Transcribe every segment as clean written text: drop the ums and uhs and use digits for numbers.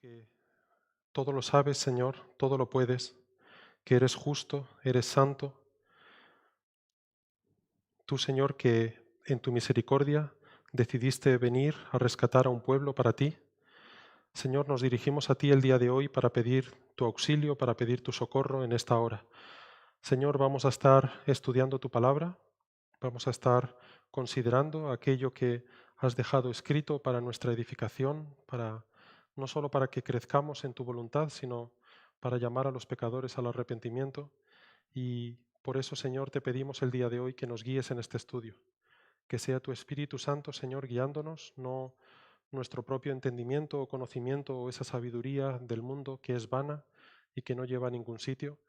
que todo lo sabes, Señor, todo lo puedes, que eres justo, eres santo. Tú, Señor, que en tu misericordia decidiste venir a rescatar a un pueblo para ti. Señor, nos dirigimos a ti el día de hoy para pedir tu auxilio, para pedir tu socorro en esta hora. Señor, vamos a estar estudiando tu palabra, vamos a estar considerando aquello que has dejado escrito para nuestra edificación, para no solo para que crezcamos en tu voluntad, sino para llamar a los pecadores al arrepentimiento. Y por eso, Señor, te pedimos el día de hoy que nos guíes en este estudio, que sea tu Espíritu Santo, Señor, guiándonos, no nuestro propio entendimiento o conocimiento o esa sabiduría del mundo que es vana y que no lleva a ningún sitio,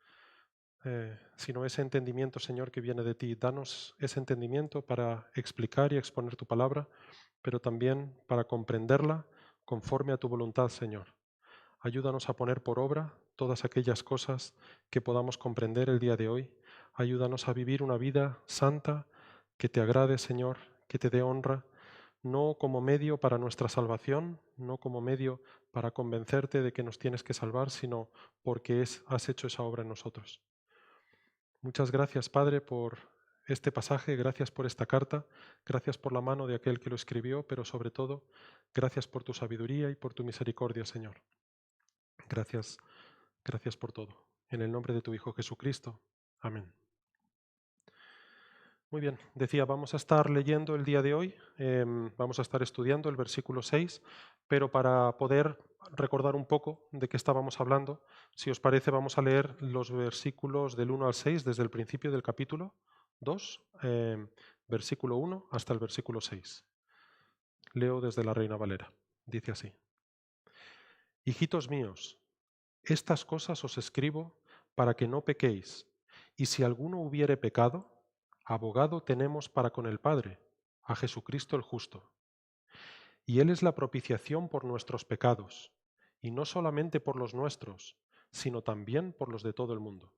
sino ese entendimiento, Señor, que viene de ti. Danos ese entendimiento para explicar y exponer tu palabra, pero también para comprenderla conforme a tu voluntad, Señor. Ayúdanos a poner por obra todas aquellas cosas que podamos comprender el día de hoy. Ayúdanos a vivir una vida santa que te agrade, Señor, que te dé honra, no como medio para nuestra salvación, no como medio para convencerte de que nos tienes que salvar, sino porque has hecho esa obra en nosotros. Muchas gracias, Padre, por este pasaje, gracias por esta carta, gracias por la mano de aquel que lo escribió, pero sobre todo, gracias por tu sabiduría y por tu misericordia, Señor. Gracias, gracias por todo. En el nombre de tu Hijo Jesucristo. Amén. Muy bien, decía, vamos a estar leyendo el día de hoy, vamos a estar estudiando el versículo 6, pero para poder recordar un poco de qué estábamos hablando, si os parece, vamos a leer los versículos del 1 al 6 desde el principio del capítulo 2, versículo 1 hasta el versículo 6. Leo desde la Reina Valera. Dice así: Hijitos míos, estas cosas os escribo para que no pequéis, y si alguno hubiere pecado, abogado tenemos para con el Padre, a Jesucristo el justo. Y Él es la propiciación por nuestros pecados, y no solamente por los nuestros, sino también por los de todo el mundo.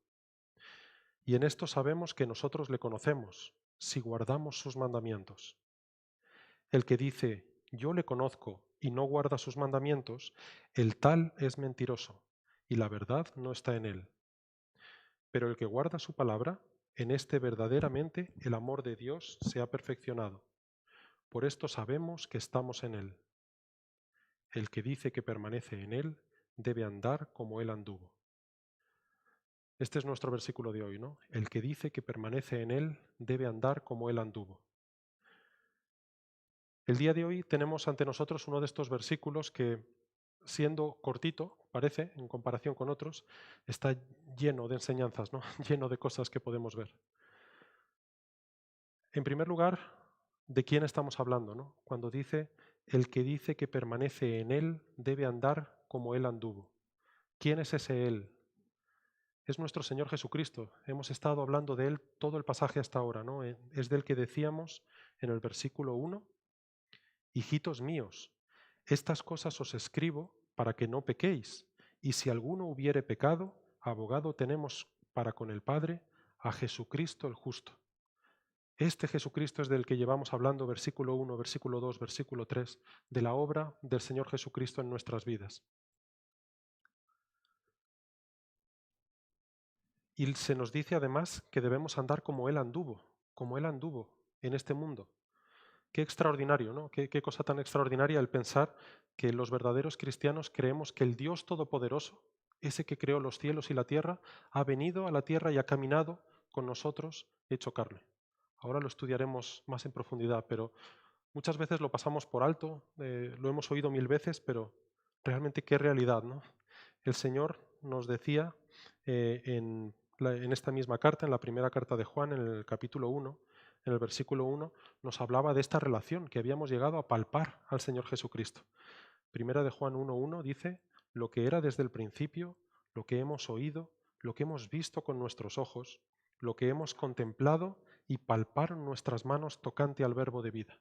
Y en esto sabemos que nosotros le conocemos, si guardamos sus mandamientos. El que dice, yo le conozco, y no guarda sus mandamientos, el tal es mentiroso, y la verdad no está en él. Pero el que guarda su palabra, en este verdaderamente el amor de Dios se ha perfeccionado. Por esto sabemos que estamos en Él. El que dice que permanece en Él debe andar como Él anduvo. Este es nuestro versículo de hoy, ¿no? El que dice que permanece en Él debe andar como Él anduvo. El día de hoy tenemos ante nosotros uno de estos versículos que, siendo cortito, parece, en comparación con otros, está lleno de enseñanzas, ¿no? Lleno de cosas que podemos ver. En primer lugar, ¿de quién estamos hablando, no? Cuando dice, el que dice que permanece en Él debe andar como Él anduvo. ¿Quién es ese Él? Es nuestro Señor Jesucristo. Hemos estado hablando de Él todo el pasaje hasta ahora, ¿no? Es del que decíamos en el versículo 1, hijitos míos, estas cosas os escribo para que no pequéis, y si alguno hubiere pecado, abogado tenemos para con el Padre, a Jesucristo el justo. Este Jesucristo es del que llevamos hablando versículo 1, versículo 2, versículo 3, de la obra del Señor Jesucristo en nuestras vidas. Y se nos dice además que debemos andar como Él anduvo en este mundo. Qué extraordinario, ¿no? Qué cosa tan extraordinaria el pensar que los verdaderos cristianos creemos que el Dios Todopoderoso, ese que creó los cielos y la tierra, ha venido a la tierra y ha caminado con nosotros hecho carne. Ahora lo estudiaremos más en profundidad, pero muchas veces lo pasamos por alto, lo hemos oído mil veces, pero realmente qué realidad, ¿no? El Señor nos decía en esta misma carta, en la primera carta de Juan, en el capítulo 1, en el versículo 1, nos hablaba de esta relación que habíamos llegado a palpar al Señor Jesucristo. Primera de Juan 1.1 dice, lo que era desde el principio, lo que hemos oído, lo que hemos visto con nuestros ojos, lo que hemos contemplado y palparon nuestras manos tocante al verbo de vida,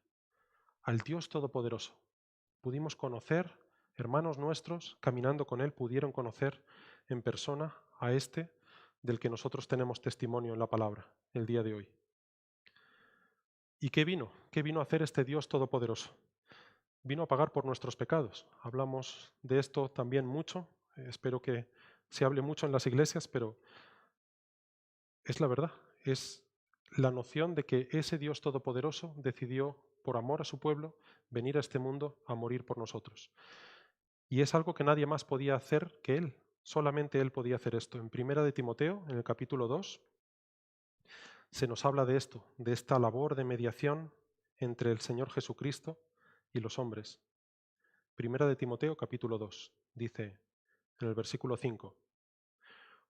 al Dios Todopoderoso. Pudimos conocer, hermanos nuestros, caminando con Él, pudieron conocer en persona a este del que nosotros tenemos testimonio en la palabra el día de hoy. ¿Y qué vino? ¿Qué vino a hacer este Dios Todopoderoso? Vino a pagar por nuestros pecados. Hablamos de esto también mucho. Espero que se hable mucho en las iglesias, pero es la verdad. Es la noción de que ese Dios todopoderoso decidió, por amor a su pueblo, venir a este mundo a morir por nosotros. Y es algo que nadie más podía hacer que Él. Solamente Él podía hacer esto. En Primera de Timoteo, en el capítulo 2, se nos habla de esto, de esta labor de mediación entre el Señor Jesucristo y los hombres. Primera de Timoteo, capítulo 2, dice en el versículo 5,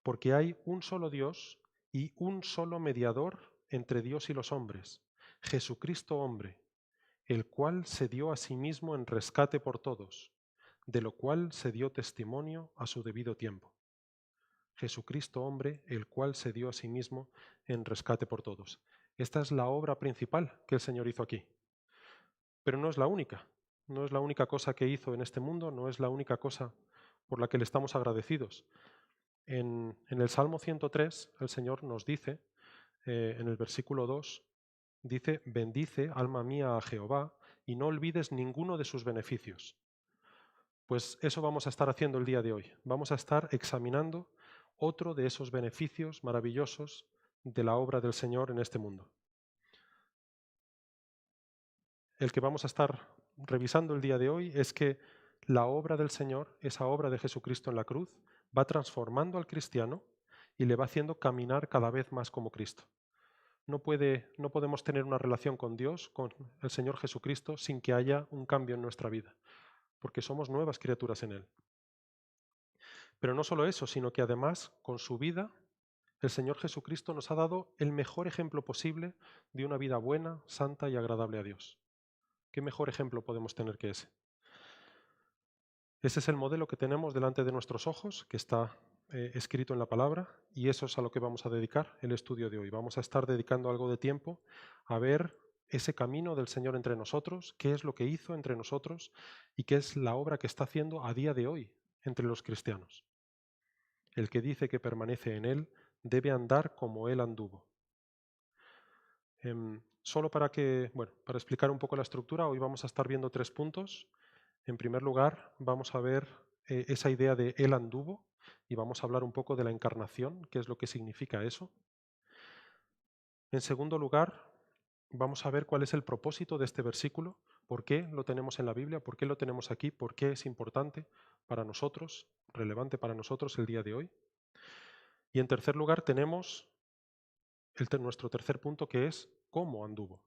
porque hay un solo Dios y un solo mediador entre Dios y los hombres, Jesucristo hombre, el cual se dio a sí mismo en rescate por todos, de lo cual se dio testimonio a su debido tiempo. Jesucristo hombre, el cual se dio a sí mismo en rescate por todos. Esta es la obra principal que el Señor hizo aquí. Pero no es la única. No es la única cosa que hizo en este mundo, no es la única cosa por la que le estamos agradecidos. En el Salmo 103, el Señor nos dice, en el versículo 2, dice, bendice, alma mía, a Jehová, y no olvides ninguno de sus beneficios. Pues eso vamos a estar haciendo el día de hoy. Vamos a estar examinando otro de esos beneficios maravillosos de la obra del Señor en este mundo. El que vamos a estar revisando el día de hoy es que la obra del Señor, esa obra de Jesucristo en la cruz, va transformando al cristiano y le va haciendo caminar cada vez más como Cristo. No podemos tener una relación con Dios, con el Señor Jesucristo, sin que haya un cambio en nuestra vida, porque somos nuevas criaturas en Él. Pero no solo eso, sino que además, con su vida, el Señor Jesucristo nos ha dado el mejor ejemplo posible de una vida buena, santa y agradable a Dios. ¿Qué mejor ejemplo podemos tener que ese? Ese es el modelo que tenemos delante de nuestros ojos, que está escrito en la palabra, y eso es a lo que vamos a dedicar el estudio de hoy. Vamos a estar dedicando algo de tiempo a ver ese camino del Señor entre nosotros, qué es lo que hizo entre nosotros y qué es la obra que está haciendo a día de hoy entre los cristianos. El que dice que permanece en Él debe andar como Él anduvo. Solo para explicar un poco la estructura, hoy vamos a estar viendo 3 puntos. En primer lugar, vamos a ver esa idea de Él anduvo y vamos a hablar un poco de la encarnación, qué es lo que significa eso. En segundo lugar, vamos a ver cuál es el propósito de este versículo, por qué lo tenemos en la Biblia, por qué lo tenemos aquí, por qué es importante para nosotros, relevante para nosotros el día de hoy. Y en tercer lugar tenemos nuestro tercer punto, que es cómo anduvo,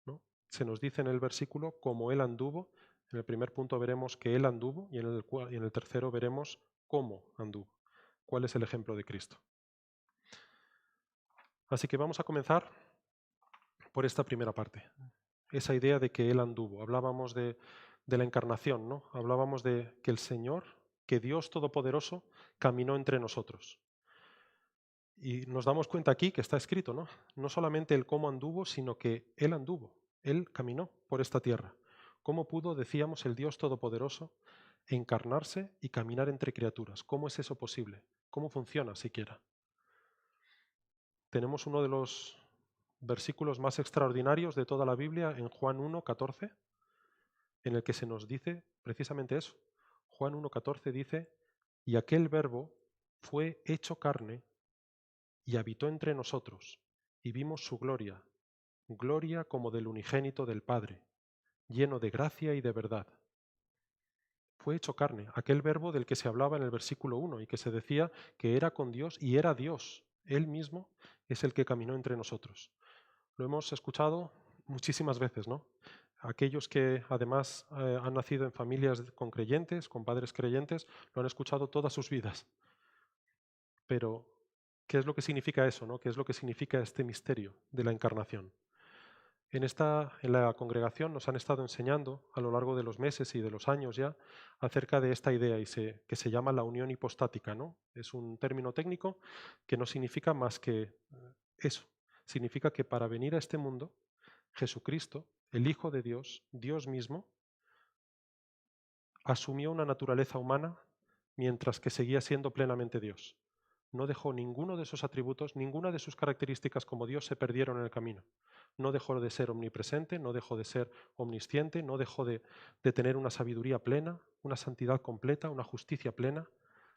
¿no? Se nos dice en el versículo cómo Él anduvo. En el primer punto veremos que Él anduvo y en el tercero veremos cómo anduvo. ¿Cuál es el ejemplo de Cristo? Así que vamos a comenzar por esta primera parte, esa idea de que Él anduvo. Hablábamos de la encarnación, ¿no? Hablábamos de que el Señor, que Dios Todopoderoso, caminó entre nosotros. Y nos damos cuenta aquí que está escrito, ¿no? No solamente el cómo anduvo, sino que Él anduvo, Él caminó por esta tierra. ¿Cómo pudo, decíamos, el Dios Todopoderoso encarnarse y caminar entre criaturas? ¿Cómo es eso posible? ¿Cómo funciona siquiera? Tenemos uno de los versículos más extraordinarios de toda la Biblia en Juan 1:14, en el que se nos dice precisamente eso. Juan 1:14 dice, y aquel verbo fue hecho carne y habitó entre nosotros, y vimos su gloria, gloria como del unigénito del Padre, lleno de gracia y de verdad. Fue hecho carne, aquel verbo del que se hablaba en el versículo 1 y que se decía que era con Dios y era Dios. Él mismo es el que caminó entre nosotros. Lo hemos escuchado muchísimas veces, ¿no? Aquellos que además han nacido en familias con creyentes, con padres creyentes, lo han escuchado todas sus vidas. Pero, ¿qué es lo que significa eso, no? ¿Qué es lo que significa este misterio de la encarnación? En la congregación nos han estado enseñando a lo largo de los meses y de los años ya acerca de esta idea que se llama la unión hipostática, ¿no? Es un término técnico que no significa más que eso. Significa que para venir a este mundo, Jesucristo, el Hijo de Dios, Dios mismo, asumió una naturaleza humana mientras que seguía siendo plenamente Dios. No dejó ninguno de esos atributos, ninguna de sus características como Dios se perdieron en el camino. No dejó de ser omnipresente, no dejó de ser omnisciente, no dejó de tener una sabiduría plena, una santidad completa, una justicia plena.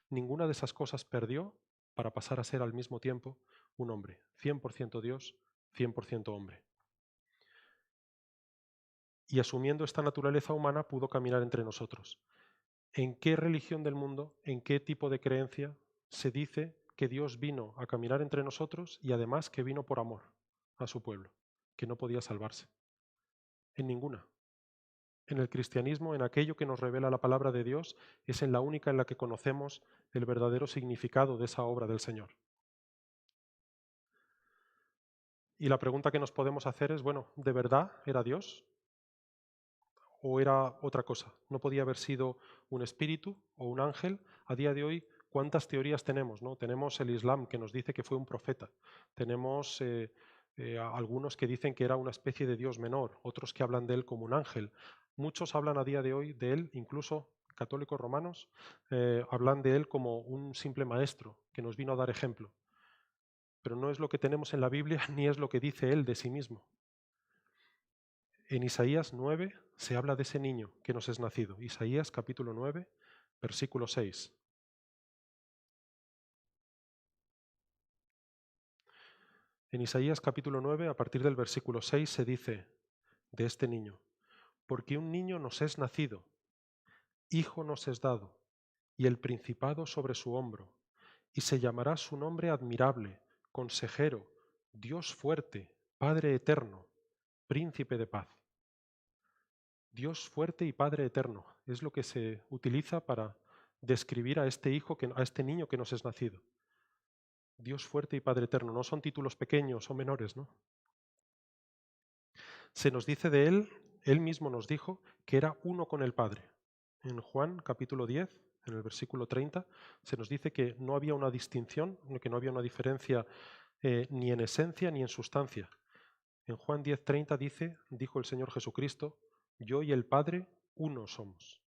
Ninguna de esas cosas perdió para pasar a ser al mismo tiempo un hombre, 100% Dios, 100% hombre. Y asumiendo esta naturaleza humana pudo caminar entre nosotros. ¿En qué religión del mundo, en qué tipo de creencia se dice que Dios vino a caminar entre nosotros y además que vino por amor a su pueblo, que no podía salvarse? En ninguna. En el cristianismo, en aquello que nos revela la palabra de Dios, es en la única en la que conocemos el verdadero significado de esa obra del Señor. Y la pregunta que nos podemos hacer es, bueno, ¿de verdad era Dios? ¿O era otra cosa? ¿No podía haber sido un espíritu o un ángel? A día de hoy, ¿cuántas teorías tenemos? ¿No? Tenemos el Islam, que nos dice que fue un profeta. Tenemos algunos que dicen que era una especie de Dios menor, otros que hablan de él como un ángel. Muchos hablan a día de hoy de él, incluso católicos romanos, hablan de él como un simple maestro que nos vino a dar ejemplo. Pero no es lo que tenemos en la Biblia, ni es lo que dice él de sí mismo. En Isaías 9 se habla de ese niño que nos es nacido. Isaías capítulo 9, versículo 6. En Isaías capítulo 9, a partir del versículo 6, se dice de este niño: porque un niño nos es nacido, hijo nos es dado, y el principado sobre su hombro, y se llamará su nombre admirable, consejero, Dios fuerte, Padre eterno, príncipe de paz. Dios fuerte y Padre eterno es lo que se utiliza para describir a este a este niño que nos es nacido. Dios fuerte y Padre eterno, no son títulos pequeños o menores, ¿no? Se nos dice de él mismo nos dijo que era uno con el Padre. En Juan capítulo 10, en el versículo 30, se nos dice que no había una distinción, que no había una diferencia ni en esencia ni en sustancia. En Juan 10:30 dijo el Señor Jesucristo: yo y el Padre uno somos.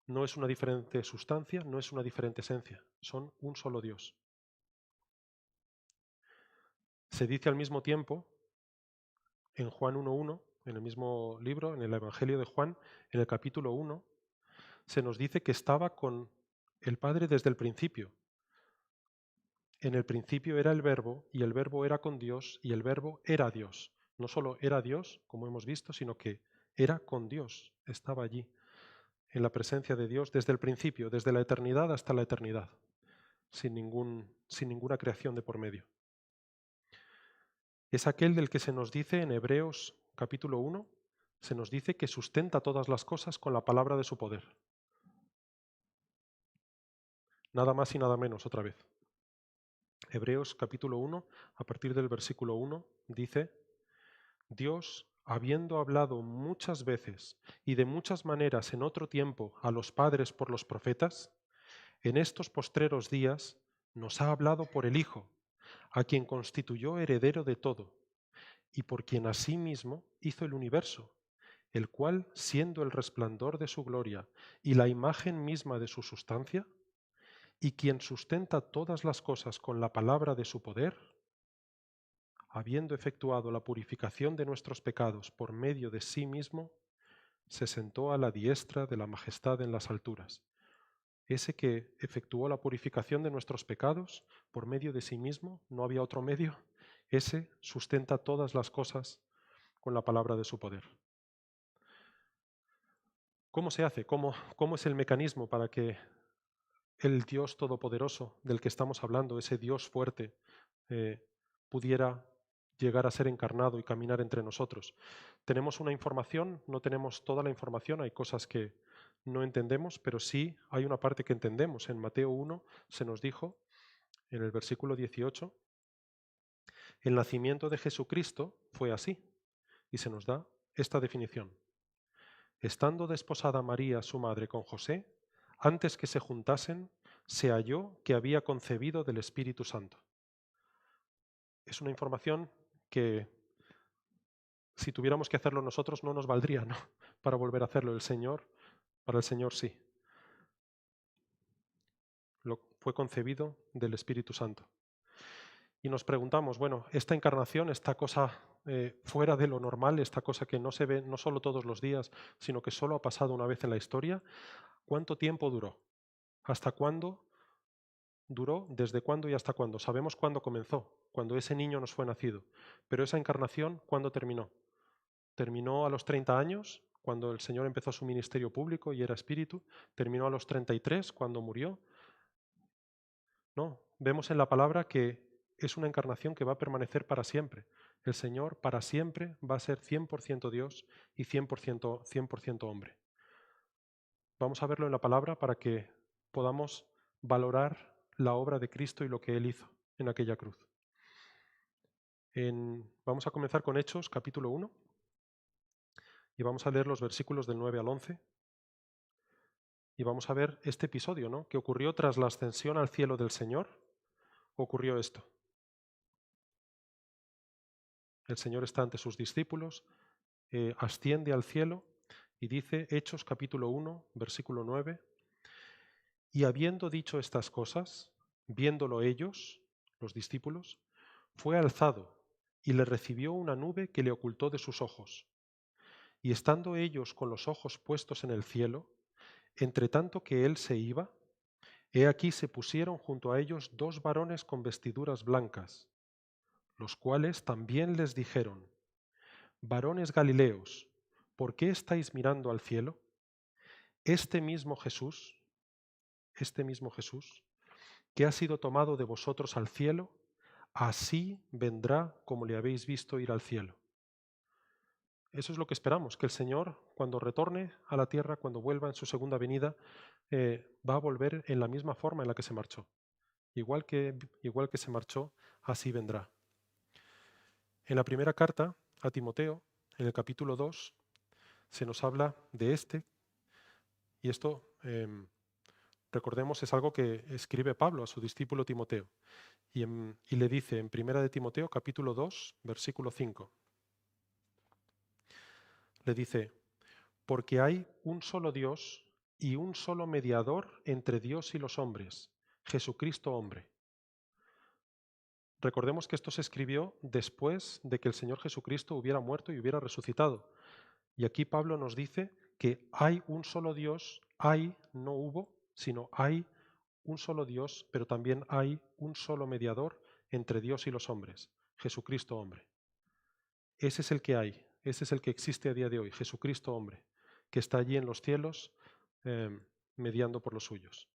No es una diferente sustancia, no es una diferente esencia, son un solo Dios. Se dice al mismo tiempo en Juan 1:1, en el mismo libro, en el Evangelio de Juan, en el capítulo 1, se nos dice que estaba con el Padre desde el principio. En el principio era el Verbo, y el Verbo era con Dios, y el Verbo era Dios. No solo era Dios, como hemos visto, sino que era con Dios, estaba allí, en la presencia de Dios desde el principio, desde la eternidad hasta la eternidad, sin ninguna creación de por medio. Es aquel del que se nos dice en Hebreos capítulo 1, se nos dice que sustenta todas las cosas con la palabra de su poder. Nada más y nada menos, otra vez. Hebreos capítulo 1, a partir del versículo 1, dice: Dios, habiendo hablado muchas veces y de muchas maneras en otro tiempo a los padres por los profetas, en estos postreros días nos ha hablado por el Hijo, a quien constituyó heredero de todo, y por quien asimismo hizo el universo, el cual, siendo el resplandor de su gloria y la imagen misma de su sustancia, y quien sustenta todas las cosas con la palabra de su poder, habiendo efectuado la purificación de nuestros pecados por medio de sí mismo, se sentó a la diestra de la majestad en las alturas. Ese que efectuó la purificación de nuestros pecados por medio de sí mismo, no había otro medio, ese sustenta todas las cosas con la palabra de su poder. ¿Cómo se hace? ¿Cómo es el mecanismo para que el Dios todopoderoso del que estamos hablando, ese Dios fuerte, pudiera llegar a ser encarnado y caminar entre nosotros? Tenemos una información, no tenemos toda la información, hay cosas que no entendemos, pero sí hay una parte que entendemos. En Mateo 1 se nos dijo, en el versículo 18, el nacimiento de Jesucristo fue así, y se nos da esta definición. Estando desposada María, su madre, con José, antes que se juntasen, se halló que había concebido del Espíritu Santo. Es una información que, si tuviéramos que hacerlo nosotros, no nos valdría, ¿no?, para volver a hacerlo. Para el Señor sí. fue concebido del Espíritu Santo. Y nos preguntamos, bueno, esta encarnación, esta cosa fuera de lo normal, esta cosa que no se ve no solo todos los días, sino que solo ha pasado una vez en la historia, ¿cuánto tiempo duró? ¿Hasta cuándo duró? ¿Desde cuándo y hasta cuándo? Sabemos cuándo comenzó, cuando ese niño nos fue nacido. Pero esa encarnación, ¿cuándo terminó? ¿Terminó a los 30 años, cuando el Señor empezó su ministerio público y era espíritu? ¿Terminó a los 33, cuando murió? No, vemos en la palabra que es una encarnación que va a permanecer para siempre. El Señor para siempre va a ser 100% Dios y 100% hombre. Vamos a verlo en la palabra para que podamos valorar la obra de Cristo y lo que Él hizo en aquella cruz. Vamos a comenzar con Hechos, capítulo 1, y vamos a leer los versículos del 9 al 11. Y vamos a ver este episodio, ¿no? Que ocurrió tras la ascensión al cielo del Señor. Ocurrió esto. El Señor está ante sus discípulos, asciende al cielo y dice, Hechos capítulo 1, versículo 9, y habiendo dicho estas cosas, viéndolo ellos, los discípulos, fue alzado y le recibió una nube que le ocultó de sus ojos. Y estando ellos con los ojos puestos en el cielo, entre tanto que él se iba, he aquí se pusieron junto a ellos dos varones con vestiduras blancas, los cuales también les dijeron, varones Galileos, ¿por qué estáis mirando al cielo? Este mismo Jesús, que ha sido tomado de vosotros al cielo, así vendrá como le habéis visto ir al cielo. Eso es lo que esperamos, que el Señor, cuando retorne a la tierra, cuando vuelva en su segunda venida, va a volver en la misma forma en la que se marchó. Igual que se marchó, así vendrá. En la primera carta a Timoteo, en el capítulo 2, se nos habla de este, y esto, recordemos, es algo que escribe Pablo a su discípulo Timoteo, y le dice en primera de Timoteo, capítulo 2, versículo 5, le dice, porque hay un solo Dios y un solo mediador entre Dios y los hombres, Jesucristo hombre. Recordemos que esto se escribió después de que el Señor Jesucristo hubiera muerto y hubiera resucitado. Y aquí Pablo nos dice que hay un solo Dios, no hubo, sino hay un solo Dios, pero también hay un solo mediador entre Dios y los hombres, Jesucristo hombre. Ese es el que hay, ese es el que existe a día de hoy, Jesucristo hombre, que está allí en los cielos mediando por los suyos.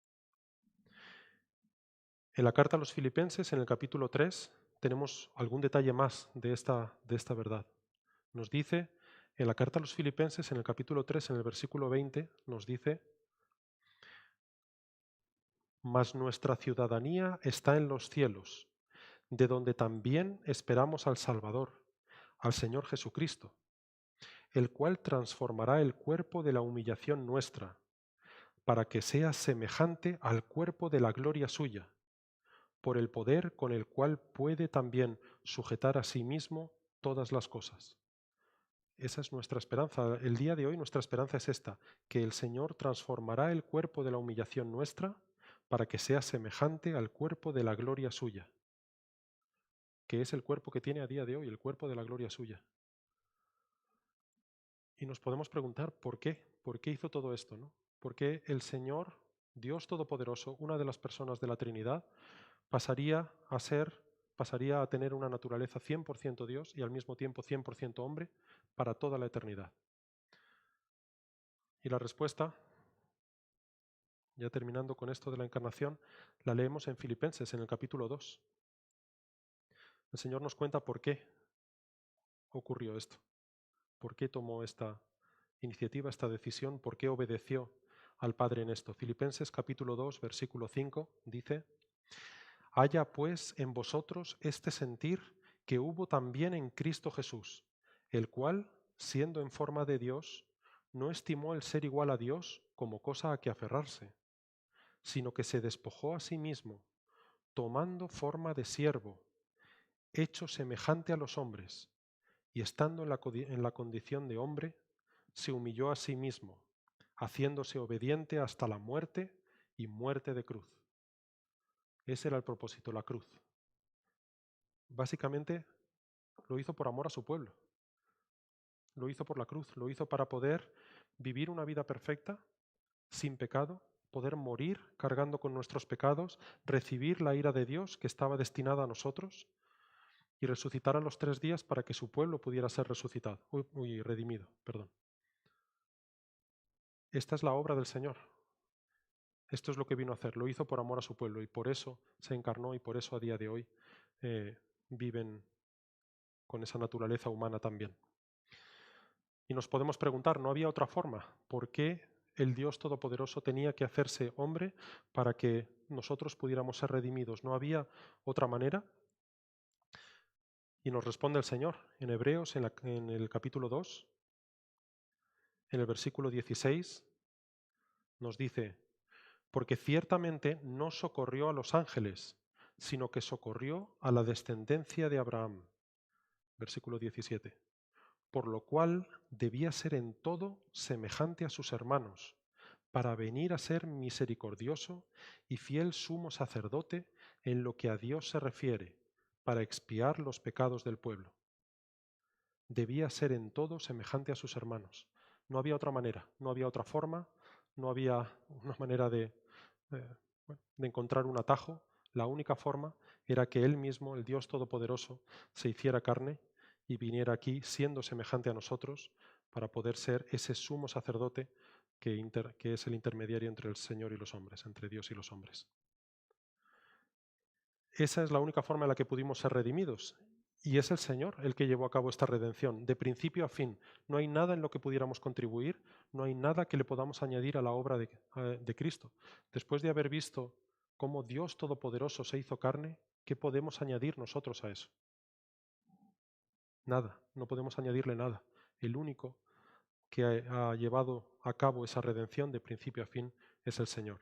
En la carta a los Filipenses, en el capítulo 3, tenemos algún detalle más de esta verdad. Nos dice, en la carta a los Filipenses, en el capítulo 3, en el versículo 20, nos dice, mas nuestra ciudadanía está en los cielos, de donde también esperamos al Salvador, al Señor Jesucristo, el cual transformará el cuerpo de la humillación nuestra, para que sea semejante al cuerpo de la gloria suya, por el poder con el cual puede también sujetar a sí mismo todas las cosas. Esa es nuestra esperanza. El día de hoy nuestra esperanza es esta, que el Señor transformará el cuerpo de la humillación nuestra para que sea semejante al cuerpo de la gloria suya, que es el cuerpo que tiene a día de hoy, el cuerpo de la gloria suya. Y nos podemos preguntar por qué hizo todo esto, ¿no? ¿Por qué el Señor, Dios Todopoderoso, una de las personas de la Trinidad, pasaría a tener una naturaleza 100% Dios y al mismo tiempo 100% hombre para toda la eternidad? Y la respuesta, ya terminando con esto de la encarnación, la leemos en Filipenses, en el capítulo 2. El Señor nos cuenta por qué ocurrió esto, por qué tomó esta iniciativa, esta decisión, por qué obedeció al Padre en esto. Filipenses capítulo 2, versículo 5 dice, haya pues en vosotros este sentir que hubo también en Cristo Jesús, el cual, siendo en forma de Dios, no estimó el ser igual a Dios como cosa a que aferrarse, sino que se despojó a sí mismo, tomando forma de siervo, hecho semejante a los hombres, y estando en la condición de hombre, se humilló a sí mismo, haciéndose obediente hasta la muerte y muerte de cruz. Ese era el propósito, la cruz. Básicamente lo hizo por amor a su pueblo. Lo hizo por la cruz, lo hizo para poder vivir una vida perfecta, sin pecado, poder morir cargando con nuestros pecados, recibir la ira de Dios que estaba destinada a nosotros y resucitar a los 3 días para que su pueblo pudiera ser resucitado, redimido, perdón. Esta es la obra del Señor. Esto es lo que vino a hacer. Lo hizo por amor a su pueblo y por eso se encarnó y por eso a día de hoy viven con esa naturaleza humana también. Y nos podemos preguntar, ¿no había otra forma? ¿Por qué el Dios Todopoderoso tenía que hacerse hombre para que nosotros pudiéramos ser redimidos? ¿No había otra manera? Y nos responde el Señor en Hebreos, en el capítulo 2, en el versículo 16, nos dice, porque ciertamente no socorrió a los ángeles, sino que socorrió a la descendencia de Abraham. Versículo 17. Por lo cual debía ser en todo semejante a sus hermanos, para venir a ser misericordioso y fiel sumo sacerdote en lo que a Dios se refiere, para expiar los pecados del pueblo. Debía ser en todo semejante a sus hermanos. No había otra manera, no había otra forma, no había una manera de encontrar un atajo. La única forma era que Él mismo, el Dios Todopoderoso, se hiciera carne y viniera aquí siendo semejante a nosotros para poder ser ese sumo sacerdote que es el intermediario entre el Señor y los hombres, entre Dios y los hombres. Esa es la única forma en la que pudimos ser redimidos. Y es el Señor el que llevó a cabo esta redención, de principio a fin. No hay nada en lo que pudiéramos contribuir, no hay nada que le podamos añadir a la obra de Cristo. Después de haber visto cómo Dios Todopoderoso se hizo carne, ¿qué podemos añadir nosotros a eso? Nada, no podemos añadirle nada. El único que ha llevado a cabo esa redención de principio a fin es el Señor.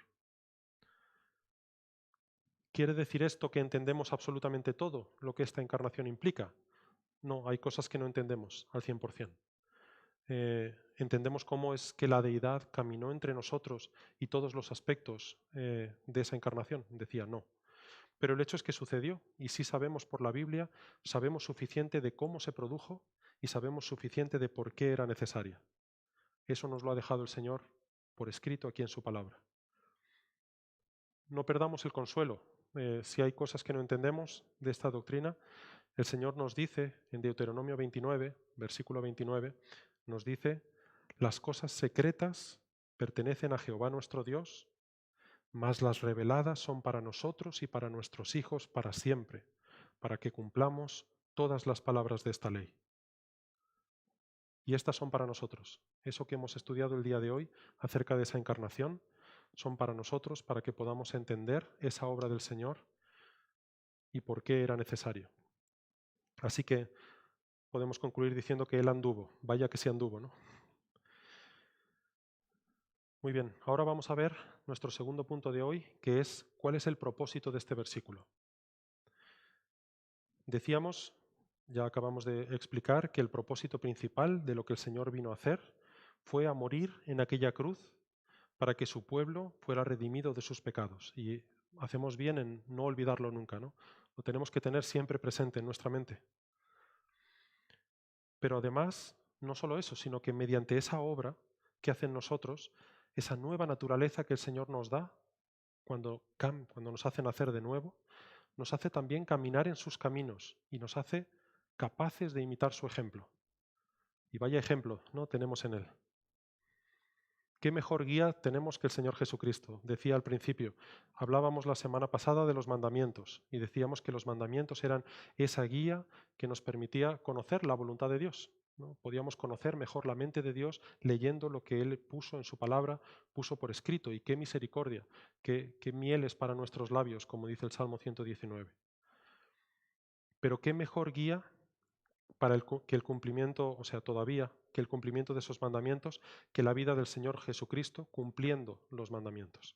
¿Quiere decir esto que entendemos absolutamente todo lo que esta encarnación implica? No, hay cosas que no entendemos al 100%. Entendemos cómo es que la deidad caminó entre nosotros y todos los aspectos de esa encarnación. Decía, no. Pero el hecho es que sucedió y sí sabemos por la Biblia, sabemos suficiente de cómo se produjo y sabemos suficiente de por qué era necesaria. Eso nos lo ha dejado el Señor por escrito aquí en su palabra. No perdamos el consuelo. Si hay cosas que no entendemos de esta doctrina, el Señor nos dice en Deuteronomio 29, versículo 29, nos dice, las cosas secretas pertenecen a Jehová nuestro Dios, mas las reveladas son para nosotros y para nuestros hijos para siempre, para que cumplamos todas las palabras de esta ley. Y estas son para nosotros. Eso que hemos estudiado el día de hoy acerca de esa encarnación, son para nosotros, para que podamos entender esa obra del Señor y por qué era necesario. Así que podemos concluir diciendo que Él anduvo. Vaya que sí anduvo, ¿no? Muy bien, ahora vamos a ver nuestro segundo punto de hoy, que es cuál es el propósito de este versículo. Decíamos, ya acabamos de explicar, que el propósito principal de lo que el Señor vino a hacer fue a morir en aquella cruz para que su pueblo fuera redimido de sus pecados. Y hacemos bien en no olvidarlo nunca, ¿no? Lo tenemos que tener siempre presente en nuestra mente. Pero además, no solo eso, sino que mediante esa obra que hace en nosotros, esa nueva naturaleza que el Señor nos da, cuando nos hace nacer de nuevo, nos hace también caminar en sus caminos y nos hace capaces de imitar su ejemplo. Y vaya ejemplo, ¿no? Tenemos en Él. ¿Qué mejor guía tenemos que el Señor Jesucristo? Decía al principio, hablábamos la semana pasada de los mandamientos y decíamos que los mandamientos eran esa guía que nos permitía conocer la voluntad de Dios, ¿no? Podíamos conocer mejor la mente de Dios leyendo lo que Él puso en su palabra, puso por escrito. Y qué misericordia, qué miel es para nuestros labios, como dice el Salmo 119. Pero qué mejor guía para que el cumplimiento, o sea, todavía que el cumplimiento de esos mandamientos, que la vida del Señor Jesucristo cumpliendo los mandamientos.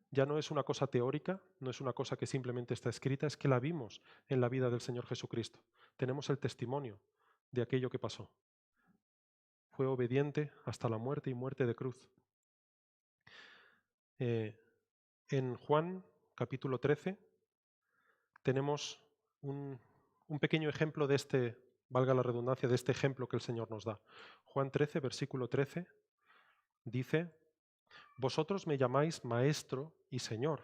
Ya no es una cosa teórica, no es una cosa que simplemente está escrita, es que la vimos en la vida del Señor Jesucristo. Tenemos el testimonio de aquello que pasó. Fue obediente hasta la muerte y muerte de cruz. En Juan capítulo 13, tenemos un pequeño ejemplo de este, valga la redundancia, de este ejemplo que el Señor nos da. Juan 13, versículo 13, dice: Vosotros me llamáis Maestro y Señor,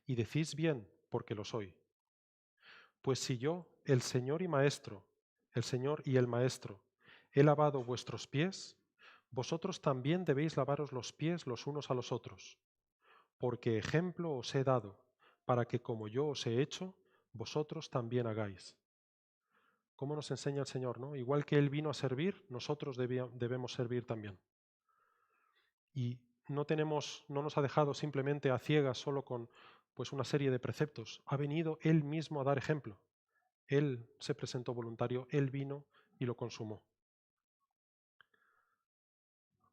y decís bien, porque lo soy. Pues si yo, el Señor y Maestro, el Señor y el Maestro, he lavado vuestros pies, vosotros también debéis lavaros los pies los unos a los otros, porque ejemplo os he dado, para que como yo os he hecho, vosotros también hagáis. ¿Cómo nos enseña el Señor, no? Igual que Él vino a servir, nosotros debemos servir también. Y no nos ha dejado simplemente a ciegas solo con pues, una serie de preceptos. Ha venido Él mismo a dar ejemplo. Él se presentó voluntario, Él vino y lo consumó.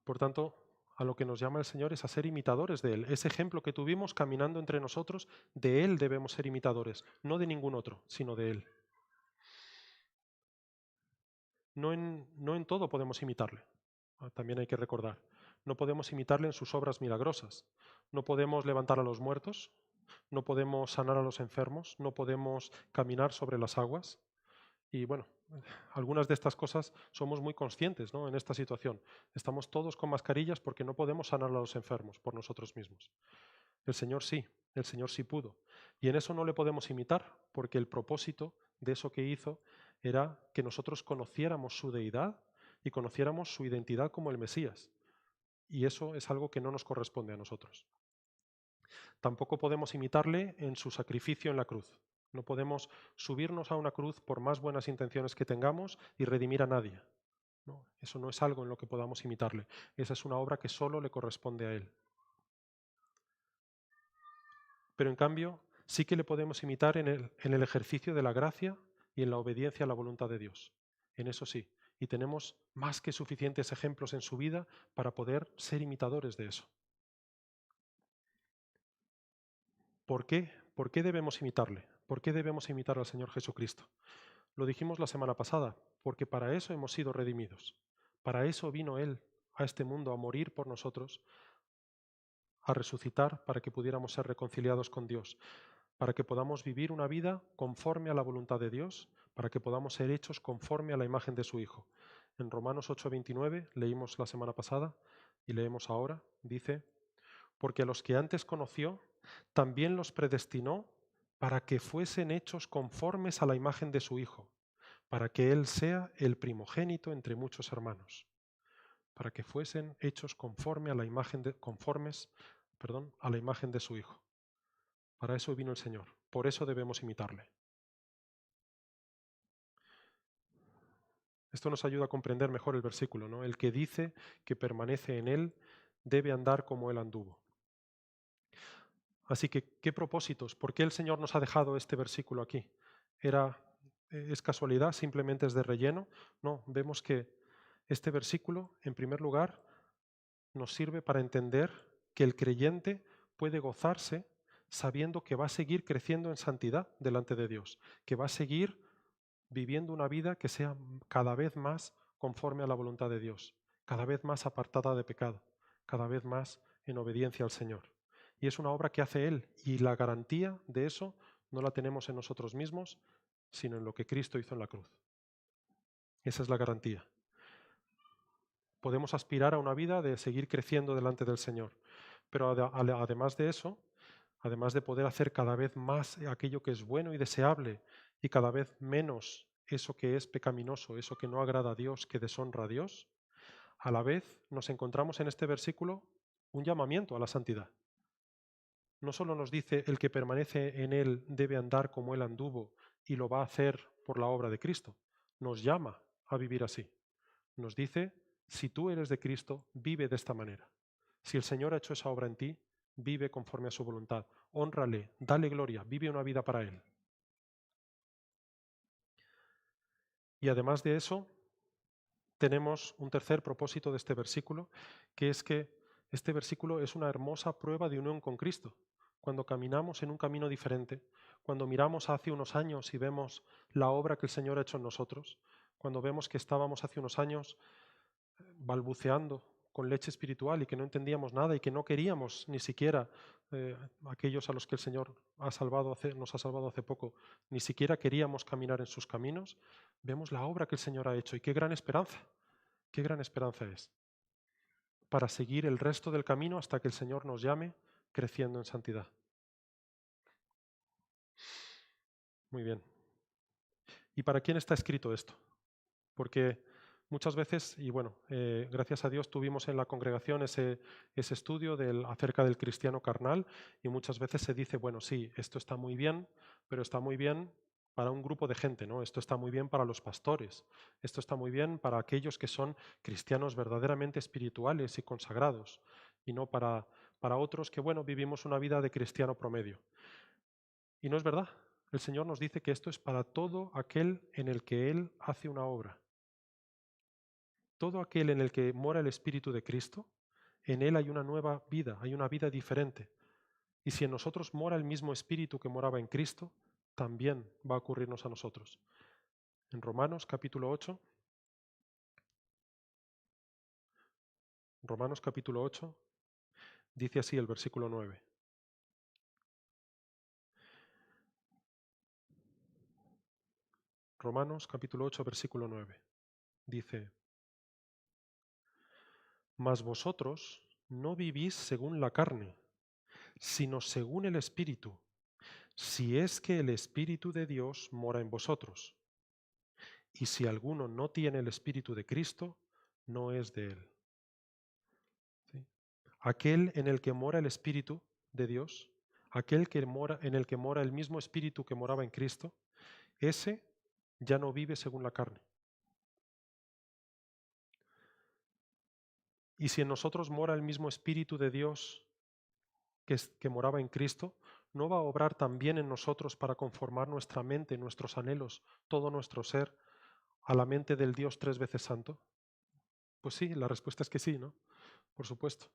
Por tanto, a lo que nos llama el Señor es a ser imitadores de Él. Ese ejemplo que tuvimos caminando entre nosotros, de Él debemos ser imitadores, no de ningún otro, sino de Él. No en todo podemos imitarle, también hay que recordar. No podemos imitarle en sus obras milagrosas. No podemos levantar a los muertos, no podemos sanar a los enfermos, no podemos caminar sobre las aguas. Y bueno, algunas de estas cosas somos muy conscientes, ¿no? En esta situación. Estamos todos con mascarillas porque no podemos sanar a los enfermos por nosotros mismos. El Señor sí pudo. Y en eso no le podemos imitar, porque el propósito de eso que hizo era que nosotros conociéramos su deidad y conociéramos su identidad como el Mesías. Y eso es algo que no nos corresponde a nosotros. Tampoco podemos imitarle en su sacrificio en la cruz. No podemos subirnos a una cruz por más buenas intenciones que tengamos y redimir a nadie. No, eso no es algo en lo que podamos imitarle. Esa es una obra que solo le corresponde a Él. Pero en cambio, sí que le podemos imitar en el ejercicio de la gracia y en la obediencia a la voluntad de Dios. En eso sí. Y tenemos más que suficientes ejemplos en su vida para poder ser imitadores de eso. ¿Por qué? ¿Por qué debemos imitarle? ¿Por qué debemos imitar al Señor Jesucristo? Lo dijimos la semana pasada, porque para eso hemos sido redimidos. Para eso vino Él a este mundo a morir por nosotros, a resucitar para que pudiéramos ser reconciliados con Dios, para que podamos vivir una vida conforme a la voluntad de Dios, para que podamos ser hechos conforme a la imagen de su Hijo. En Romanos 8:29 leímos la semana pasada y leemos ahora, dice: porque a los que antes conoció, también los predestinó para que fuesen hechos conformes a la imagen de su Hijo, para que Él sea el primogénito entre muchos hermanos, para que fuesen hechos conformes a la imagen de su Hijo. Para eso vino el Señor, por eso debemos imitarle. Esto nos ayuda a comprender mejor el versículo, ¿no? El que dice que permanece en Él debe andar como Él anduvo. Así que, ¿qué propósitos? ¿Por qué el Señor nos ha dejado este versículo aquí? ¿Es casualidad? ¿Simplemente es de relleno? No, vemos que este versículo, en primer lugar, nos sirve para entender que el creyente puede gozarse sabiendo que va a seguir creciendo en santidad delante de Dios, que va a seguir viviendo una vida que sea cada vez más conforme a la voluntad de Dios, cada vez más apartada de pecado, cada vez más en obediencia al Señor. Y es una obra que hace Él, y la garantía de eso no la tenemos en nosotros mismos, sino en lo que Cristo hizo en la cruz. Esa es la garantía. Podemos aspirar a una vida de seguir creciendo delante del Señor, pero además de eso, además de poder hacer cada vez más aquello que es bueno y deseable y cada vez menos eso que es pecaminoso, eso que no agrada a Dios, que deshonra a Dios, a la vez nos encontramos en este versículo un llamamiento a la santidad. No solo nos dice el que permanece en Él debe andar como Él anduvo y lo va a hacer por la obra de Cristo, nos llama a vivir así. Nos dice, si tú eres de Cristo, vive de esta manera. Si el Señor ha hecho esa obra en ti, vive conforme a su voluntad. Hónrale, dale gloria, vive una vida para Él. Y además de eso, tenemos un tercer propósito de este versículo, que es que este versículo es una hermosa prueba de unión con Cristo. Cuando caminamos en un camino diferente, cuando miramos hace unos años y vemos la obra que el Señor ha hecho en nosotros, cuando vemos que estábamos hace unos años balbuceando, con leche espiritual y que no entendíamos nada y que no queríamos ni siquiera, aquellos a los que el Señor nos ha salvado hace poco, ni siquiera queríamos caminar en sus caminos, vemos la obra que el Señor ha hecho y qué gran esperanza es para seguir el resto del camino hasta que el Señor nos llame creciendo en santidad. Muy bien. ¿Y para quién está escrito esto? Porque muchas veces, y bueno, gracias a Dios tuvimos en la congregación ese estudio acerca del cristiano carnal, y muchas veces se dice, bueno, sí, esto está muy bien, pero está muy bien para un grupo de gente, ¿no? Esto está muy bien para los pastores, esto está muy bien para aquellos que son cristianos verdaderamente espirituales y consagrados, y no para otros que, bueno, vivimos una vida de cristiano promedio. Y no es verdad. El Señor nos dice que esto es para todo aquel en el que Él hace una obra. Todo aquel en el que mora el Espíritu de Cristo, en él hay una nueva vida, hay una vida diferente. Y si en nosotros mora el mismo Espíritu que moraba en Cristo, también va a ocurrirnos a nosotros. En Romanos capítulo 8, dice así el versículo 9. Romanos capítulo 8, versículo 9. Dice, mas vosotros no vivís según la carne, sino según el Espíritu, si es que el Espíritu de Dios mora en vosotros. Y si alguno no tiene el Espíritu de Cristo, no es de él. ¿Sí? Aquel en el que mora el Espíritu de Dios, en el que mora el mismo Espíritu que moraba en Cristo, ese ya no vive según la carne. Y si en nosotros mora el mismo Espíritu de Dios que moraba en Cristo, ¿no va a obrar también en nosotros para conformar nuestra mente, nuestros anhelos, todo nuestro ser a la mente del Dios 3 veces santo? Pues sí, la respuesta es que sí, ¿no? Por supuesto.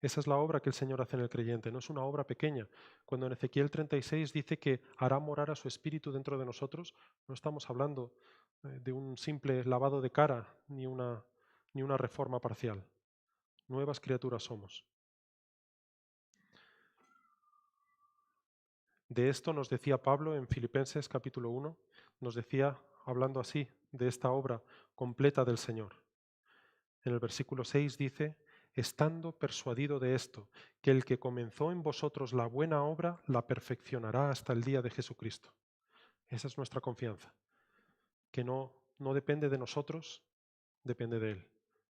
Esa es la obra que el Señor hace en el creyente, no es una obra pequeña. Cuando en Ezequiel 36 dice que hará morar a su espíritu dentro de nosotros, no estamos hablando de un simple lavado de cara ni una reforma parcial. Nuevas criaturas somos. De esto nos decía Pablo en Filipenses capítulo 1, nos decía, hablando así, de esta obra completa del Señor. En el versículo 6 dice, estando persuadido de esto, que el que comenzó en vosotros la buena obra la perfeccionará hasta el día de Jesucristo. Esa es nuestra confianza, que no depende de nosotros, depende de Él.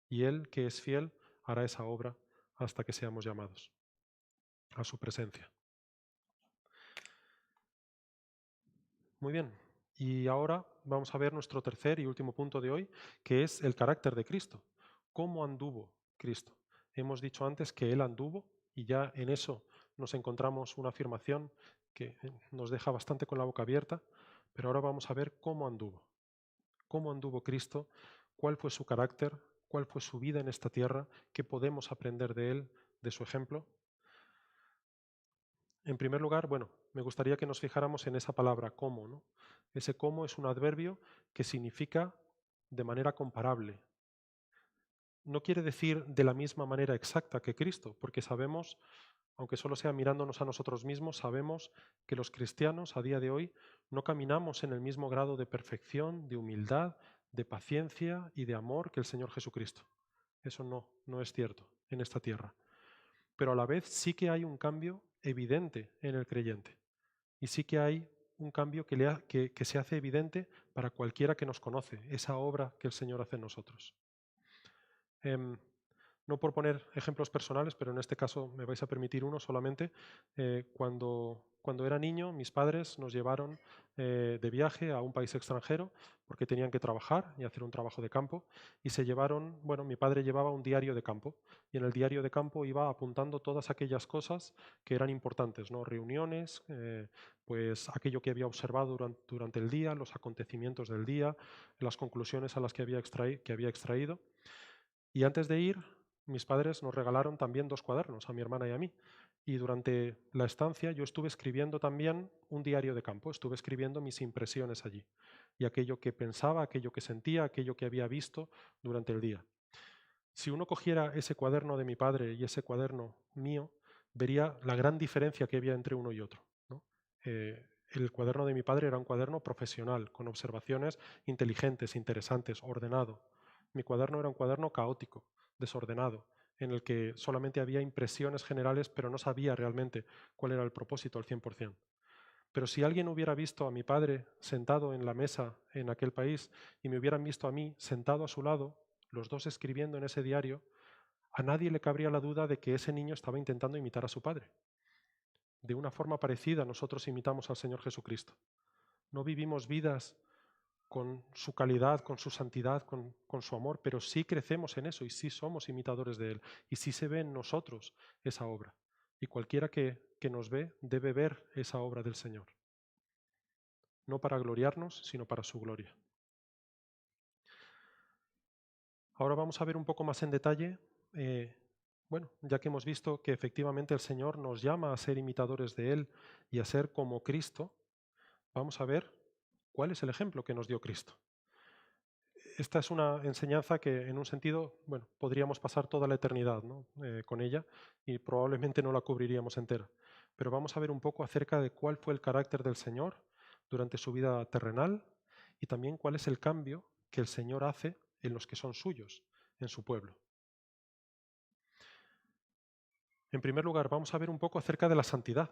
Y Él, que es fiel, hará esa obra hasta que seamos llamados a su presencia. Muy bien, y ahora vamos a ver nuestro tercer y último punto de hoy, que es el carácter de Cristo. ¿Cómo anduvo Cristo? Hemos dicho antes que Él anduvo y ya en eso nos encontramos una afirmación que nos deja bastante con la boca abierta, pero ahora vamos a ver cómo anduvo. ¿Cómo anduvo Cristo? ¿Cuál fue su carácter? ¿Cuál fue su vida en esta tierra? ¿Qué podemos aprender de Él, de su ejemplo? En primer lugar, bueno, me gustaría que nos fijáramos en esa palabra cómo, ¿no? Ese cómo es un adverbio que significa de manera comparable. No quiere decir de la misma manera exacta que Cristo, porque sabemos, aunque solo sea mirándonos a nosotros mismos, sabemos que los cristianos a día de hoy no caminamos en el mismo grado de perfección, de humildad, de paciencia y de amor que el Señor Jesucristo. Eso no es cierto en esta tierra. Pero a la vez sí que hay un cambio evidente en el creyente. Y sí que hay un cambio que se hace evidente para cualquiera que nos conoce, esa obra que el Señor hace en nosotros. No por poner ejemplos personales, pero en este caso me vais a permitir uno solamente. Cuando era niño, mis padres nos llevaron de viaje a un país extranjero porque tenían que trabajar y hacer un trabajo de campo. Y se llevaron, bueno, mi padre llevaba un diario de campo y en el diario de campo iba apuntando todas aquellas cosas que eran importantes, ¿no? Reuniones, pues aquello que había observado durante el día, los acontecimientos del día, las conclusiones a las que había extraído. Y antes de ir, mis padres nos regalaron también 2 cuadernos, a mi hermana y a mí. Y durante la estancia yo estuve escribiendo también un diario de campo, estuve escribiendo mis impresiones allí. Y aquello que pensaba, aquello que sentía, aquello que había visto durante el día. Si uno cogiera ese cuaderno de mi padre y ese cuaderno mío, vería la gran diferencia que había entre uno y otro, ¿no? El cuaderno de mi padre era un cuaderno profesional, con observaciones inteligentes, interesantes, ordenado. Mi cuaderno era un cuaderno caótico, desordenado, en el que solamente había impresiones generales, pero no sabía realmente cuál era el propósito al 100%. Pero si alguien hubiera visto a mi padre sentado en la mesa en aquel país y me hubieran visto a mí sentado a su lado, los dos escribiendo en ese diario, a nadie le cabría la duda de que ese niño estaba intentando imitar a su padre. De una forma parecida nosotros imitamos al Señor Jesucristo. No vivimos vidas con su calidad, con su santidad, con su amor, pero sí crecemos en eso y sí somos imitadores de Él y sí se ve en nosotros esa obra. Y cualquiera que nos ve debe ver esa obra del Señor, no para gloriarnos, sino para su gloria. Ahora vamos a ver un poco más en detalle, bueno, ya que hemos visto que efectivamente el Señor nos llama a ser imitadores de Él y a ser como Cristo, vamos a ver cuál es el ejemplo que nos dio Cristo. Esta es una enseñanza que en un sentido, bueno, podríamos pasar toda la eternidad, ¿no? Con ella y probablemente no la cubriríamos entera. Pero vamos a ver un poco acerca de cuál fue el carácter del Señor durante su vida terrenal y también cuál es el cambio que el Señor hace en los que son suyos, en su pueblo. En primer lugar, vamos a ver un poco acerca de la santidad.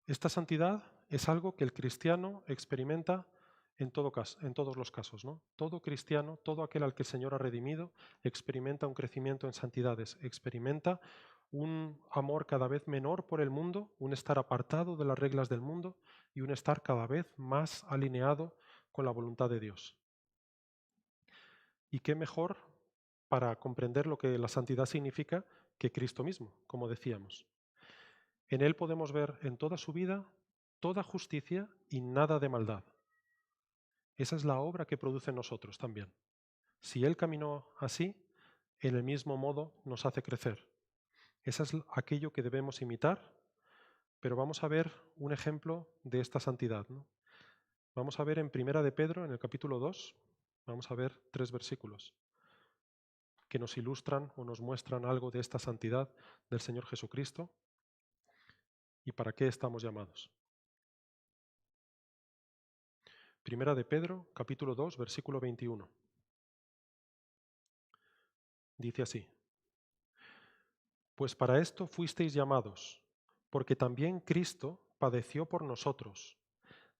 Esta santidad es algo que el cristiano experimenta en todos los casos, ¿no? Todo cristiano, todo aquel al que el Señor ha redimido, experimenta un crecimiento en santidades, experimenta un amor cada vez menor por el mundo, un estar apartado de las reglas del mundo y un estar cada vez más alineado con la voluntad de Dios. ¿Y qué mejor para comprender lo que la santidad significa que Cristo mismo, como decíamos? En Él podemos ver en toda su vida toda justicia y nada de maldad. Esa es la obra que produce en nosotros también. Si Él caminó así, en el mismo modo nos hace crecer. Esa es aquello que debemos imitar, pero vamos a ver un ejemplo de esta santidad, ¿no? Vamos a ver en Primera de Pedro, en el capítulo 2, vamos a ver 3 versículos que nos ilustran o nos muestran algo de esta santidad del Señor Jesucristo y para qué estamos llamados. Primera de Pedro, capítulo 2, versículo 21. Dice así: Pues para esto fuisteis llamados, porque también Cristo padeció por nosotros,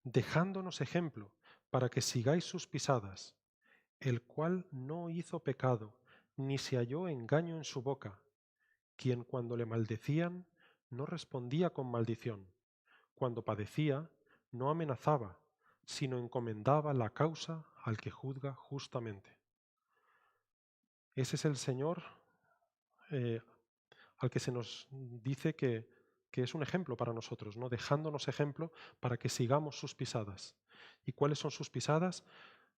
dejándonos ejemplo para que sigáis sus pisadas, el cual no hizo pecado, ni se halló engaño en su boca, quien cuando le maldecían no respondía con maldición, cuando padecía no amenazaba, sino encomendaba la causa al que juzga justamente. Ese es el Señor al que se nos dice que es un ejemplo para nosotros, ¿no? Dejándonos ejemplo para que sigamos sus pisadas. ¿Y cuáles son sus pisadas?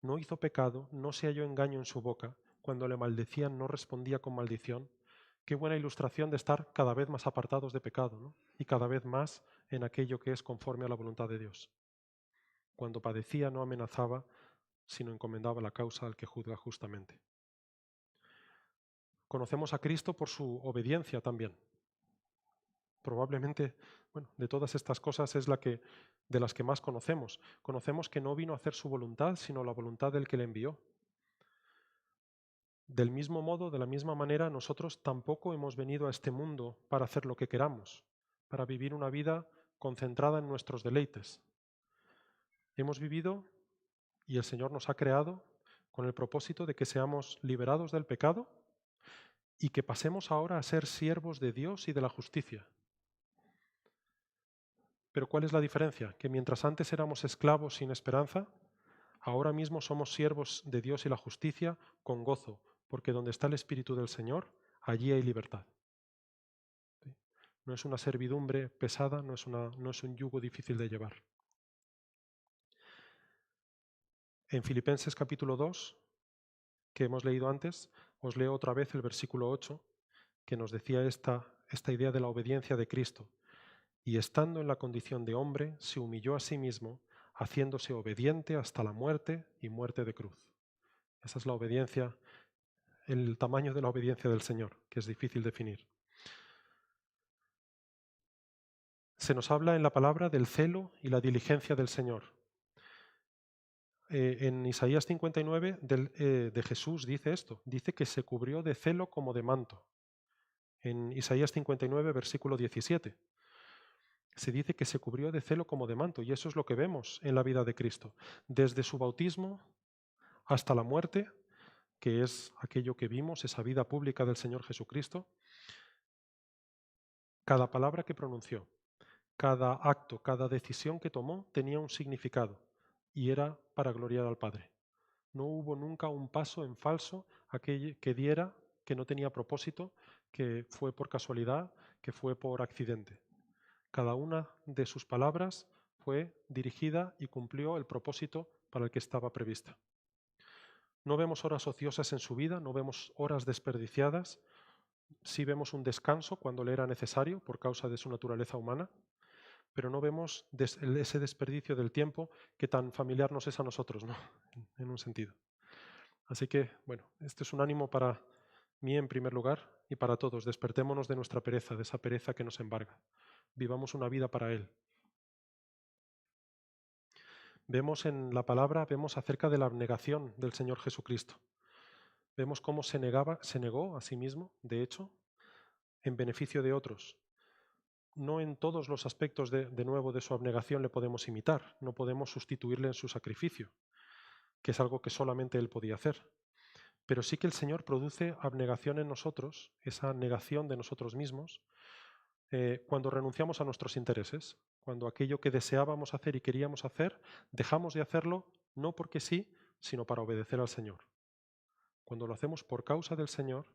No hizo pecado, no se halló engaño en su boca, cuando le maldecían no respondía con maldición. Qué buena ilustración de estar cada vez más apartados de pecado, ¿no? Y cada vez más en aquello que es conforme a la voluntad de Dios. Cuando padecía no amenazaba, sino encomendaba la causa al que juzga justamente. Conocemos a Cristo por su obediencia también. Probablemente, bueno, de todas estas cosas es de las que más conocemos. Conocemos que no vino a hacer su voluntad, sino la voluntad del que le envió. Del mismo modo, de la misma manera, nosotros tampoco hemos venido a este mundo para hacer lo que queramos, para vivir una vida concentrada en nuestros deleites. Hemos vivido y el Señor nos ha creado con el propósito de que seamos liberados del pecado y que pasemos ahora a ser siervos de Dios y de la justicia. Pero ¿cuál es la diferencia? Que mientras antes éramos esclavos sin esperanza, ahora mismo somos siervos de Dios y la justicia con gozo, porque donde está el Espíritu del Señor, allí hay libertad. ¿Sí? No es una servidumbre pesada, no es un yugo difícil de llevar. En Filipenses capítulo 2, que hemos leído antes, os leo otra vez el versículo 8, que nos decía esta idea de la obediencia de Cristo. Y estando en la condición de hombre, se humilló a sí mismo, haciéndose obediente hasta la muerte y muerte de cruz. Esa es la obediencia el tamaño de la obediencia del Señor, que es difícil definir. Se nos habla en la palabra del celo y la diligencia del Señor. En Isaías 59 de Jesús dice esto, dice que se cubrió de celo como de manto. En Isaías 59, versículo 17, se dice que se cubrió de celo como de manto, y eso es lo que vemos en la vida de Cristo. Desde su bautismo hasta la muerte, que es aquello que vimos, esa vida pública del Señor Jesucristo, cada palabra que pronunció, cada acto, cada decisión que tomó tenía un significado y era para gloriar al Padre. No hubo nunca un paso en falso que diera que no tenía propósito, que fue por casualidad, que fue por accidente. Cada una de sus palabras fue dirigida y cumplió el propósito para el que estaba prevista. No vemos horas ociosas en su vida, no vemos horas desperdiciadas, sí vemos un descanso cuando le era necesario por causa de su naturaleza humana, pero no vemos ese desperdicio del tiempo que tan familiar nos es a nosotros, ¿no? En un sentido. Así que, bueno, este es un ánimo para mí en primer lugar y para todos. Despertémonos de nuestra pereza, de esa pereza que nos embarga. Vivamos una vida para Él. Vemos en la palabra, vemos acerca de la abnegación del Señor Jesucristo. Vemos cómo se negó a sí mismo, de hecho, en beneficio de otros. No en todos los aspectos de nuevo de su abnegación le podemos imitar, no podemos sustituirle en su sacrificio, que es algo que solamente Él podía hacer. Pero sí que el Señor produce abnegación en nosotros, esa negación de nosotros mismos, cuando renunciamos a nuestros intereses, cuando aquello que deseábamos hacer y queríamos hacer, dejamos de hacerlo no porque sí, sino para obedecer al Señor. Cuando lo hacemos por causa del Señor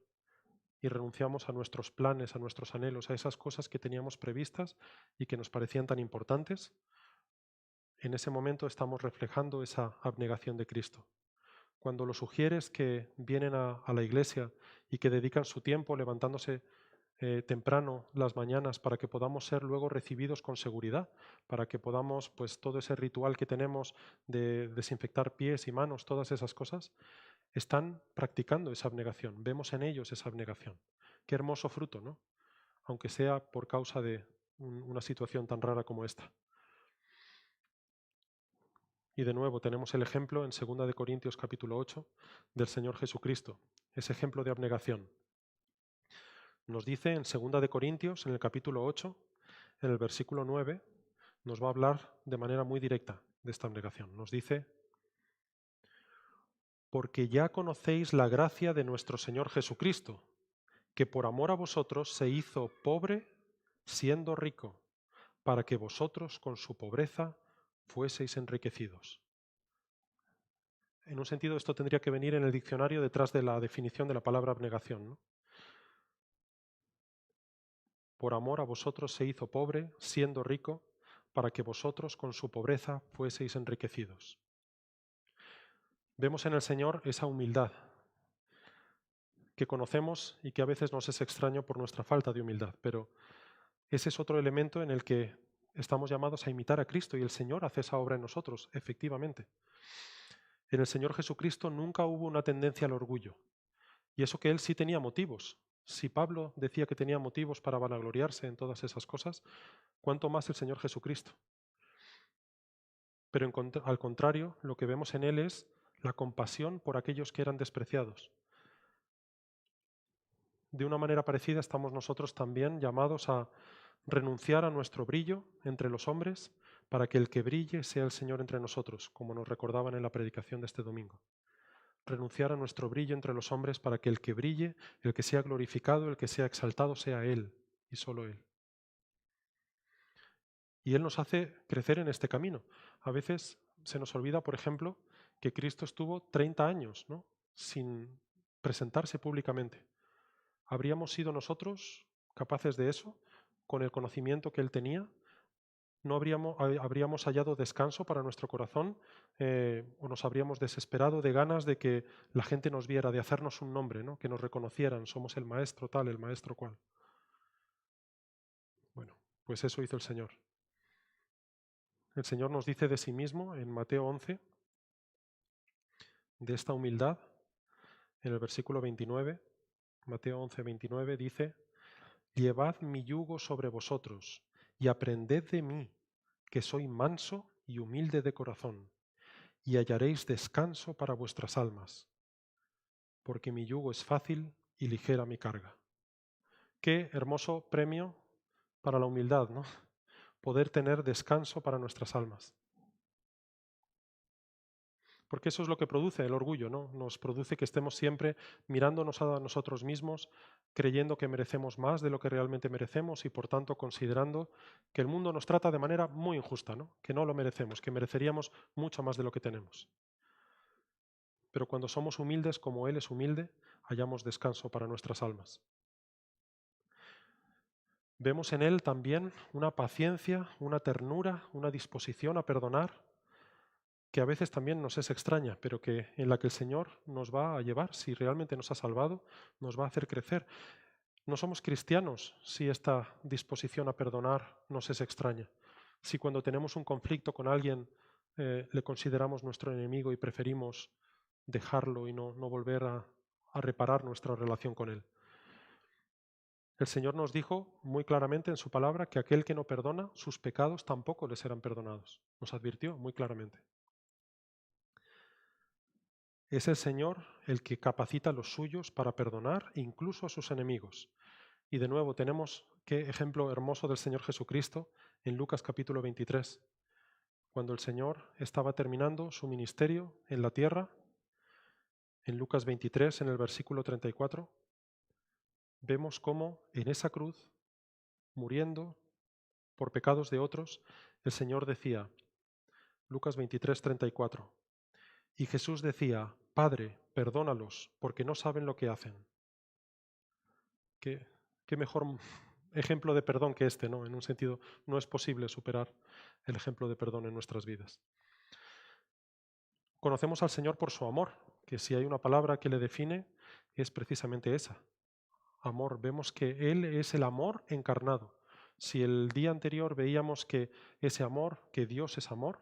y renunciamos a nuestros planes, a nuestros anhelos, a esas cosas que teníamos previstas y que nos parecían tan importantes, en ese momento estamos reflejando esa abnegación de Cristo. Cuando los sugieres que vienen a la iglesia y que dedican su tiempo levantándose temprano las mañanas para que podamos ser luego recibidos con seguridad, para que podamos, pues todo ese ritual que tenemos de desinfectar pies y manos, todas esas cosas, están practicando esa abnegación. Vemos en ellos esa abnegación. Qué hermoso fruto, ¿no? Aunque sea por causa de una situación tan rara como esta. Y de nuevo tenemos el ejemplo en 2 de Corintios capítulo 8 del Señor Jesucristo, ese ejemplo de abnegación. Nos dice en 2 de Corintios, en el capítulo 8, en el versículo 9, nos va a hablar de manera muy directa de esta abnegación. Nos dice, porque ya conocéis la gracia de nuestro Señor Jesucristo, que por amor a vosotros se hizo pobre siendo rico, para que vosotros con su pobreza fueseis enriquecidos. En un sentido, esto tendría que venir en el diccionario detrás de la definición de la palabra abnegación, ¿no? Por amor a vosotros se hizo pobre, siendo rico, para que vosotros con su pobreza fueseis enriquecidos. Vemos en el Señor esa humildad que conocemos y que a veces nos es extraño por nuestra falta de humildad, pero ese es otro elemento en el que estamos llamados a imitar a Cristo y el Señor hace esa obra en nosotros, efectivamente. En el Señor Jesucristo nunca hubo una tendencia al orgullo, y eso que Él sí tenía motivos. Si Pablo decía que tenía motivos para vanagloriarse en todas esas cosas, ¿cuánto más el Señor Jesucristo? Pero al contrario, lo que vemos en Él es la compasión por aquellos que eran despreciados. De una manera parecida estamos nosotros también llamados a renunciar a nuestro brillo entre los hombres para que el que brille sea el Señor entre nosotros, como nos recordaban en la predicación de este domingo. Renunciar a nuestro brillo entre los hombres para que el que brille, el que sea glorificado, el que sea exaltado sea Él y solo Él. Y Él nos hace crecer en este camino. A veces se nos olvida, por ejemplo, que Cristo estuvo 30 años, ¿no?, sin presentarse públicamente. ¿Habríamos sido nosotros capaces de eso con el conocimiento que Él tenía? ¿No habríamos hallado descanso para nuestro corazón o nos habríamos desesperado de ganas de que la gente nos viera, de hacernos un nombre, ¿no?, que nos reconocieran, somos el maestro tal, el maestro cual? Bueno, pues eso hizo el Señor. El Señor nos dice de sí mismo en Mateo 11, de esta humildad, en el versículo 29, Mateo 11, 29, dice: Llevad mi yugo sobre vosotros y aprended de mí, que soy manso y humilde de corazón, y hallaréis descanso para vuestras almas, porque mi yugo es fácil y ligera mi carga. Qué hermoso premio para la humildad, ¿no? Poder tener descanso para nuestras almas. Porque eso es lo que produce el orgullo, ¿no? Nos produce que estemos siempre mirándonos a nosotros mismos, creyendo que merecemos más de lo que realmente merecemos y por tanto considerando que el mundo nos trata de manera muy injusta, ¿no? Que no lo merecemos, que mereceríamos mucho más de lo que tenemos. Pero cuando somos humildes como Él es humilde, hallamos descanso para nuestras almas. Vemos en Él también una paciencia, una ternura, una disposición a perdonar, que a veces también nos es extraña, pero que en la que el Señor nos va a llevar, si realmente nos ha salvado, nos va a hacer crecer. No somos cristianos si esta disposición a perdonar nos es extraña. Si cuando tenemos un conflicto con alguien le consideramos nuestro enemigo y preferimos dejarlo y no volver a reparar nuestra relación con él. El Señor nos dijo muy claramente en su palabra que aquel que no perdona, sus pecados tampoco le serán perdonados. Nos advirtió muy claramente. Es el Señor el que capacita a los suyos para perdonar incluso a sus enemigos. Y de nuevo tenemos qué ejemplo hermoso del Señor Jesucristo en Lucas capítulo 23, cuando el Señor estaba terminando su ministerio en la tierra, en Lucas 23, en el versículo 34, vemos cómo en esa cruz, muriendo por pecados de otros, el Señor decía, Lucas 23, 34, y Jesús decía, Padre, perdónalos, porque no saben lo que hacen. Qué mejor ejemplo de perdón que este, ¿no? En un sentido, no es posible superar el ejemplo de perdón en nuestras vidas. Conocemos al Señor por su amor, que si hay una palabra que le define, es precisamente esa. Amor. Vemos que Él es el amor encarnado. Si el día anterior veíamos que ese amor, que Dios es amor,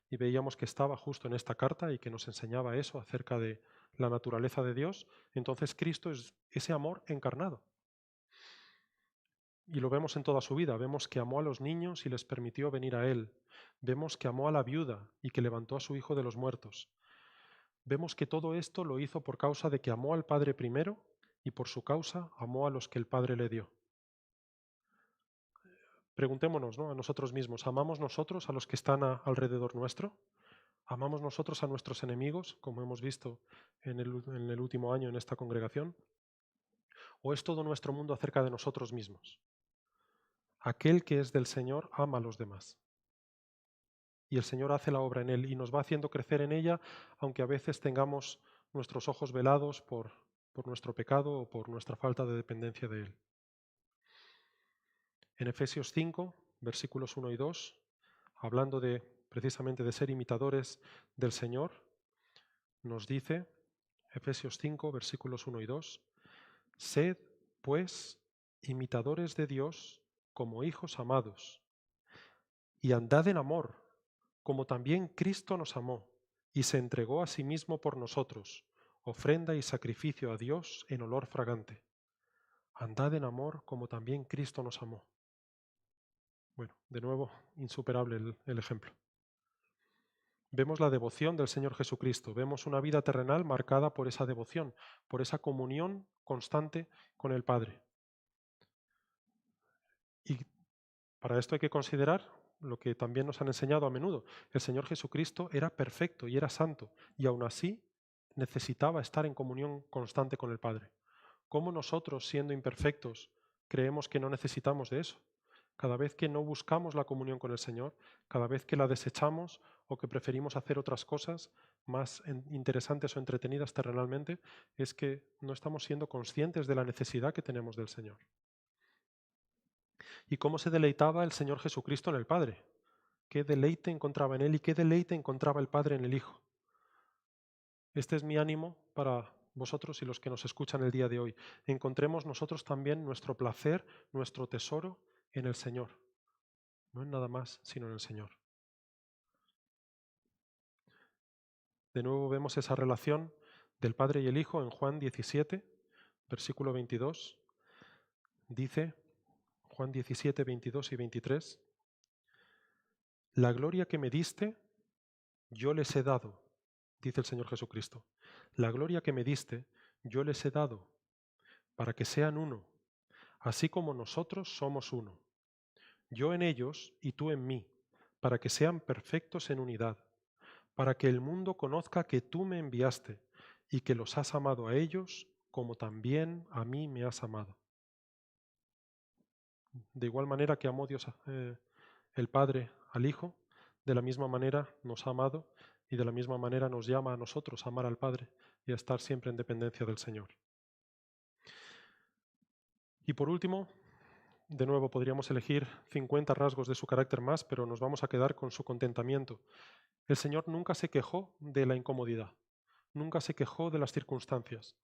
y veíamos que estaba justo en esta carta y que nos enseñaba eso acerca de la naturaleza de Dios, entonces Cristo es ese amor encarnado. Y lo vemos en toda su vida. Vemos que amó a los niños y les permitió venir a Él. Vemos que amó a la viuda y que levantó a su hijo de los muertos. Vemos que todo esto lo hizo por causa de que amó al Padre primero y por su causa amó a los que el Padre le dio. Preguntémonos, ¿no?, a nosotros mismos, ¿amamos nosotros a los que están alrededor nuestro? ¿Amamos nosotros a nuestros enemigos, como hemos visto en el último año en esta congregación? ¿O es todo nuestro mundo acerca de nosotros mismos? Aquel que es del Señor ama a los demás. Y el Señor hace la obra en él y nos va haciendo crecer en ella, aunque a veces tengamos nuestros ojos velados por nuestro pecado o por nuestra falta de dependencia de él. En Efesios 5, versículos 1 y 2, hablando precisamente de ser imitadores del Señor, nos dice, Efesios 5, versículos 1 y 2, sed, pues, imitadores de Dios como hijos amados, y andad en amor, como también Cristo nos amó y se entregó a sí mismo por nosotros, ofrenda y sacrificio a Dios en olor fragante. Andad en amor como también Cristo nos amó. Bueno, de nuevo, insuperable el ejemplo. Vemos la devoción del Señor Jesucristo, vemos una vida terrenal marcada por esa devoción, por esa comunión constante con el Padre. Y para esto hay que considerar lo que también nos han enseñado a menudo. El Señor Jesucristo era perfecto y era santo, y aún así necesitaba estar en comunión constante con el Padre. ¿Cómo nosotros, siendo imperfectos, creemos que no necesitamos de eso? Cada vez que no buscamos la comunión con el Señor, cada vez que la desechamos o que preferimos hacer otras cosas más interesantes o entretenidas terrenalmente, es que no estamos siendo conscientes de la necesidad que tenemos del Señor. ¿Y cómo se deleitaba el Señor Jesucristo en el Padre? ¿Qué deleite encontraba en Él y qué deleite encontraba el Padre en el Hijo? Este es mi ánimo para vosotros y los que nos escuchan el día de hoy. Encontremos nosotros también nuestro placer, nuestro tesoro en el Señor. No en nada más, sino en el Señor. De nuevo vemos esa relación del Padre y el Hijo en Juan 17, versículo 22. Dice Juan 17, 22 y 23. La gloria que me diste, yo les he dado, dice el Señor Jesucristo. La gloria que me diste, yo les he dado, para que sean uno, así como nosotros somos uno. Yo en ellos y tú en mí, para que sean perfectos en unidad, para que el mundo conozca que tú me enviaste y que los has amado a ellos como también a mí me has amado. De igual manera que amó Dios el Padre al Hijo, de la misma manera nos ha amado y de la misma manera nos llama a nosotros a amar al Padre y a estar siempre en dependencia del Señor. Y por último, de nuevo podríamos elegir 50 rasgos de su carácter más, pero nos vamos a quedar con su contentamiento. El Señor nunca se quejó de la incomodidad, nunca se quejó de las circunstancias,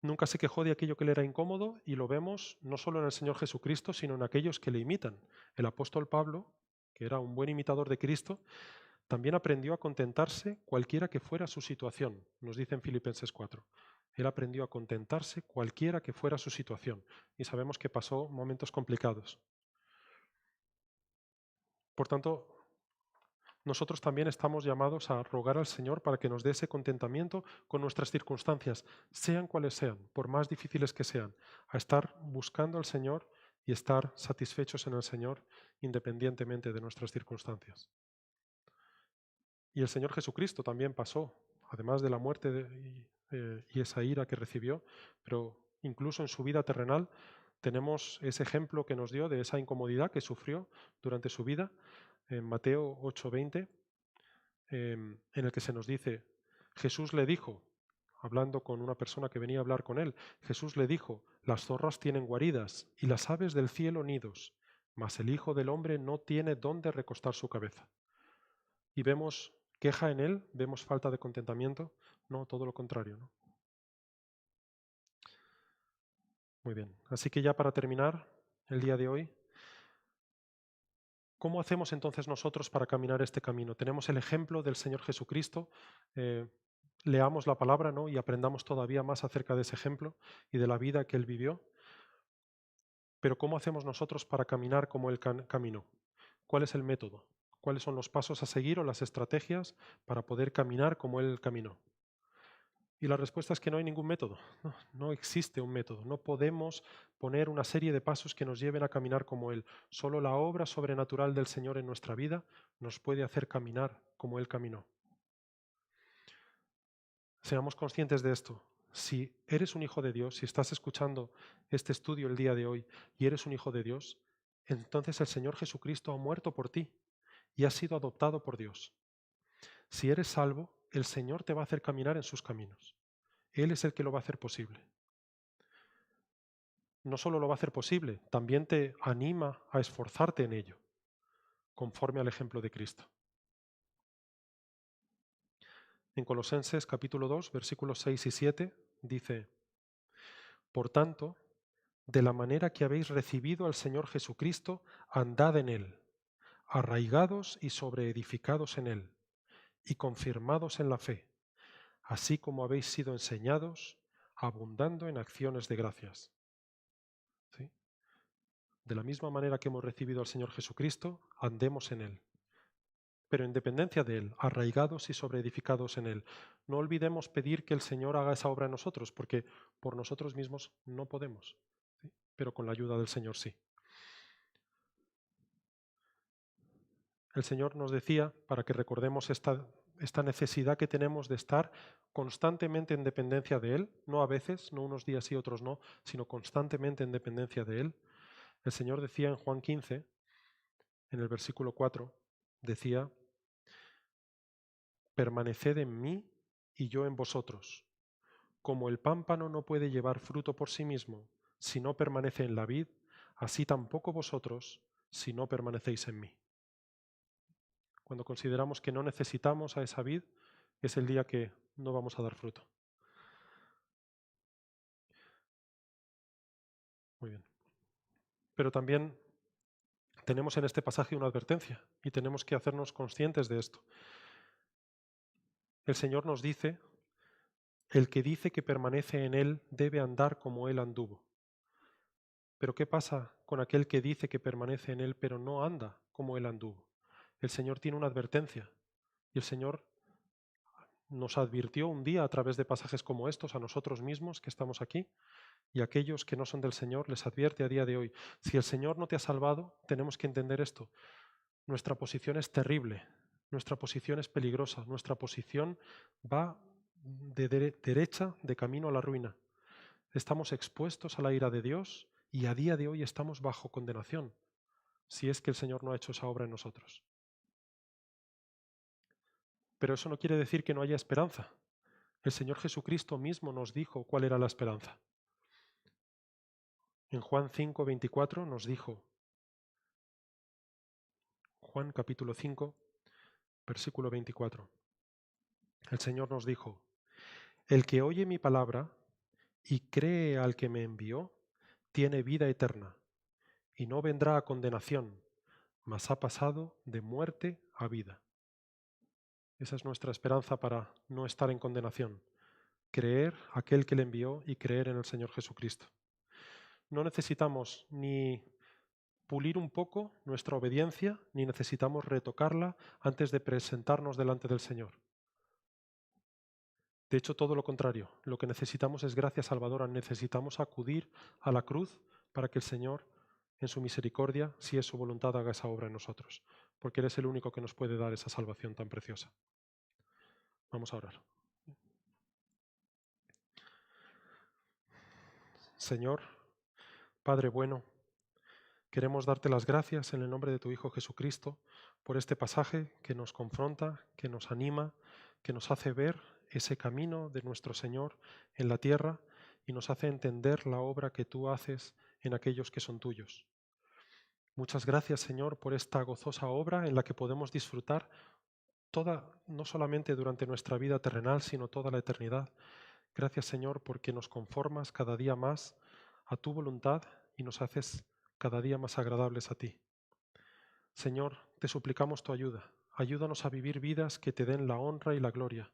nunca se quejó de aquello que le era incómodo y lo vemos no solo en el Señor Jesucristo, sino en aquellos que le imitan. El apóstol Pablo, que era un buen imitador de Cristo, también aprendió a contentarse cualquiera que fuera su situación, nos dice en Filipenses 4. Él aprendió a contentarse cualquiera que fuera su situación y sabemos que pasó momentos complicados. Por tanto, nosotros también estamos llamados a rogar al Señor para que nos dé ese contentamiento con nuestras circunstancias, sean cuales sean, por más difíciles que sean, a estar buscando al Señor y estar satisfechos en el Señor independientemente de nuestras circunstancias. Y el Señor Jesucristo también pasó, además de la muerte y esa ira que recibió, pero incluso en su vida terrenal tenemos ese ejemplo que nos dio de esa incomodidad que sufrió durante su vida en Mateo 8:20, en el que se nos dice, Jesús le dijo, hablando con una persona que venía a hablar con él, Jesús le dijo, las zorras tienen guaridas y las aves del cielo nidos, mas el Hijo del Hombre no tiene dónde recostar su cabeza. Y vemos queja en él, vemos falta de contentamiento, no, todo lo contrario, ¿no? Muy bien, así que ya para terminar el día de hoy, ¿cómo hacemos entonces nosotros para caminar este camino? Tenemos el ejemplo del Señor Jesucristo, leamos la palabra, ¿no? Y aprendamos todavía más acerca de ese ejemplo y de la vida que Él vivió, pero ¿cómo hacemos nosotros para caminar como Él caminó? ¿Cuál es el método? ¿Cuáles son los pasos a seguir o las estrategias para poder caminar como Él caminó? Y la respuesta es que no hay ningún método, no existe un método, no podemos poner una serie de pasos que nos lleven a caminar como Él. Solo la obra sobrenatural del Señor en nuestra vida nos puede hacer caminar como Él caminó. Seamos conscientes de esto. Si eres un hijo de Dios, si estás escuchando este estudio el día de hoy y eres un hijo de Dios, entonces el Señor Jesucristo ha muerto por ti y has sido adoptado por Dios. Si eres salvo, el Señor te va a hacer caminar en sus caminos. Él es el que lo va a hacer posible. No solo lo va a hacer posible, también te anima a esforzarte en ello, conforme al ejemplo de Cristo. En Colosenses capítulo 2, versículos 6 y 7, dice, por tanto, de la manera que habéis recibido al Señor Jesucristo, andad en Él, arraigados y sobreedificados en Él, y confirmados en la fe, así como habéis sido enseñados, abundando en acciones de gracias. ¿Sí? De la misma manera que hemos recibido al Señor Jesucristo, andemos en Él, pero en dependencia de Él, arraigados y sobreedificados en Él. No olvidemos pedir que el Señor haga esa obra en nosotros, porque por nosotros mismos no podemos, ¿sí? Pero con la ayuda del Señor sí. El Señor nos decía, para que recordemos esta necesidad que tenemos de estar constantemente en dependencia de Él, no a veces, no unos días sí, otros no, sino constantemente en dependencia de Él. El Señor decía en Juan 15, en el versículo 4, decía, permaneced en mí y yo en vosotros. Como el pámpano no puede llevar fruto por sí mismo si no permanece en la vid, así tampoco vosotros si no permanecéis en mí. Cuando consideramos que no necesitamos a esa vid, es el día que no vamos a dar fruto. Muy bien. Pero también tenemos en este pasaje una advertencia y tenemos que hacernos conscientes de esto. El Señor nos dice El que dice que permanece en Él debe andar como Él anduvo. Pero ¿qué pasa con aquel que dice que permanece en Él pero no anda como Él anduvo? El Señor tiene una advertencia y el Señor nos advirtió un día a través de pasajes como estos a nosotros mismos que estamos aquí y a aquellos que no son del Señor les advierte a día de hoy. Si el Señor no te ha salvado, tenemos que entender esto. Nuestra posición es terrible, nuestra posición es peligrosa, nuestra posición va de derecha de camino a la ruina. Estamos expuestos a la ira de Dios y a día de hoy estamos bajo condenación, si es que el Señor no ha hecho esa obra en nosotros. Pero eso no quiere decir que no haya esperanza. El Señor Jesucristo mismo nos dijo cuál era la esperanza. En Juan 5:24 nos dijo, Juan capítulo 5, versículo 24, el Señor nos dijo, el que oye mi palabra y cree al que me envió, tiene vida eterna, y no vendrá a condenación, mas ha pasado de muerte a vida. Esa es nuestra esperanza para no estar en condenación. Creer aquel que le envió y creer en el Señor Jesucristo. No necesitamos ni pulir un poco nuestra obediencia, ni necesitamos retocarla antes de presentarnos delante del Señor. De hecho, todo lo contrario. Lo que necesitamos es gracia salvadora. Necesitamos acudir a la cruz para que el Señor, en su misericordia, si es su voluntad, haga esa obra en nosotros. Porque Él es el único que nos puede dar esa salvación tan preciosa. Vamos a orar. Señor, Padre bueno, queremos darte las gracias en el nombre de tu Hijo Jesucristo por este pasaje que nos confronta, que nos anima, que nos hace ver ese camino de nuestro Señor en la tierra y nos hace entender la obra que tú haces en aquellos que son tuyos. Muchas gracias, Señor, por esta gozosa obra en la que podemos disfrutar toda, no solamente durante nuestra vida terrenal, sino toda la eternidad. Gracias, Señor, porque nos conformas cada día más a tu voluntad y nos haces cada día más agradables a ti. Señor, te suplicamos tu ayuda. Ayúdanos a vivir vidas que te den la honra y la gloria.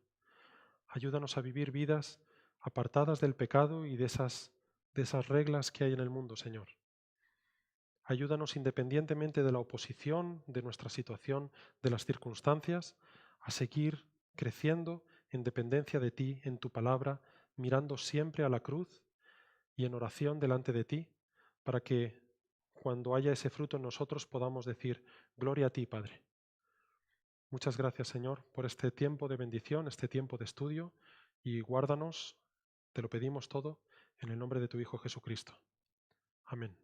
Ayúdanos a vivir vidas apartadas del pecado y de esas reglas que hay en el mundo, Señor. Ayúdanos independientemente de la oposición, de nuestra situación, de las circunstancias, a seguir creciendo en dependencia de ti, en tu palabra, mirando siempre a la cruz y en oración delante de ti, para que cuando haya ese fruto en nosotros podamos decir, gloria a ti, Padre. Muchas gracias, Señor, por este tiempo de bendición, este tiempo de estudio, y guárdanos, te lo pedimos todo, en el nombre de tu Hijo Jesucristo. Amén.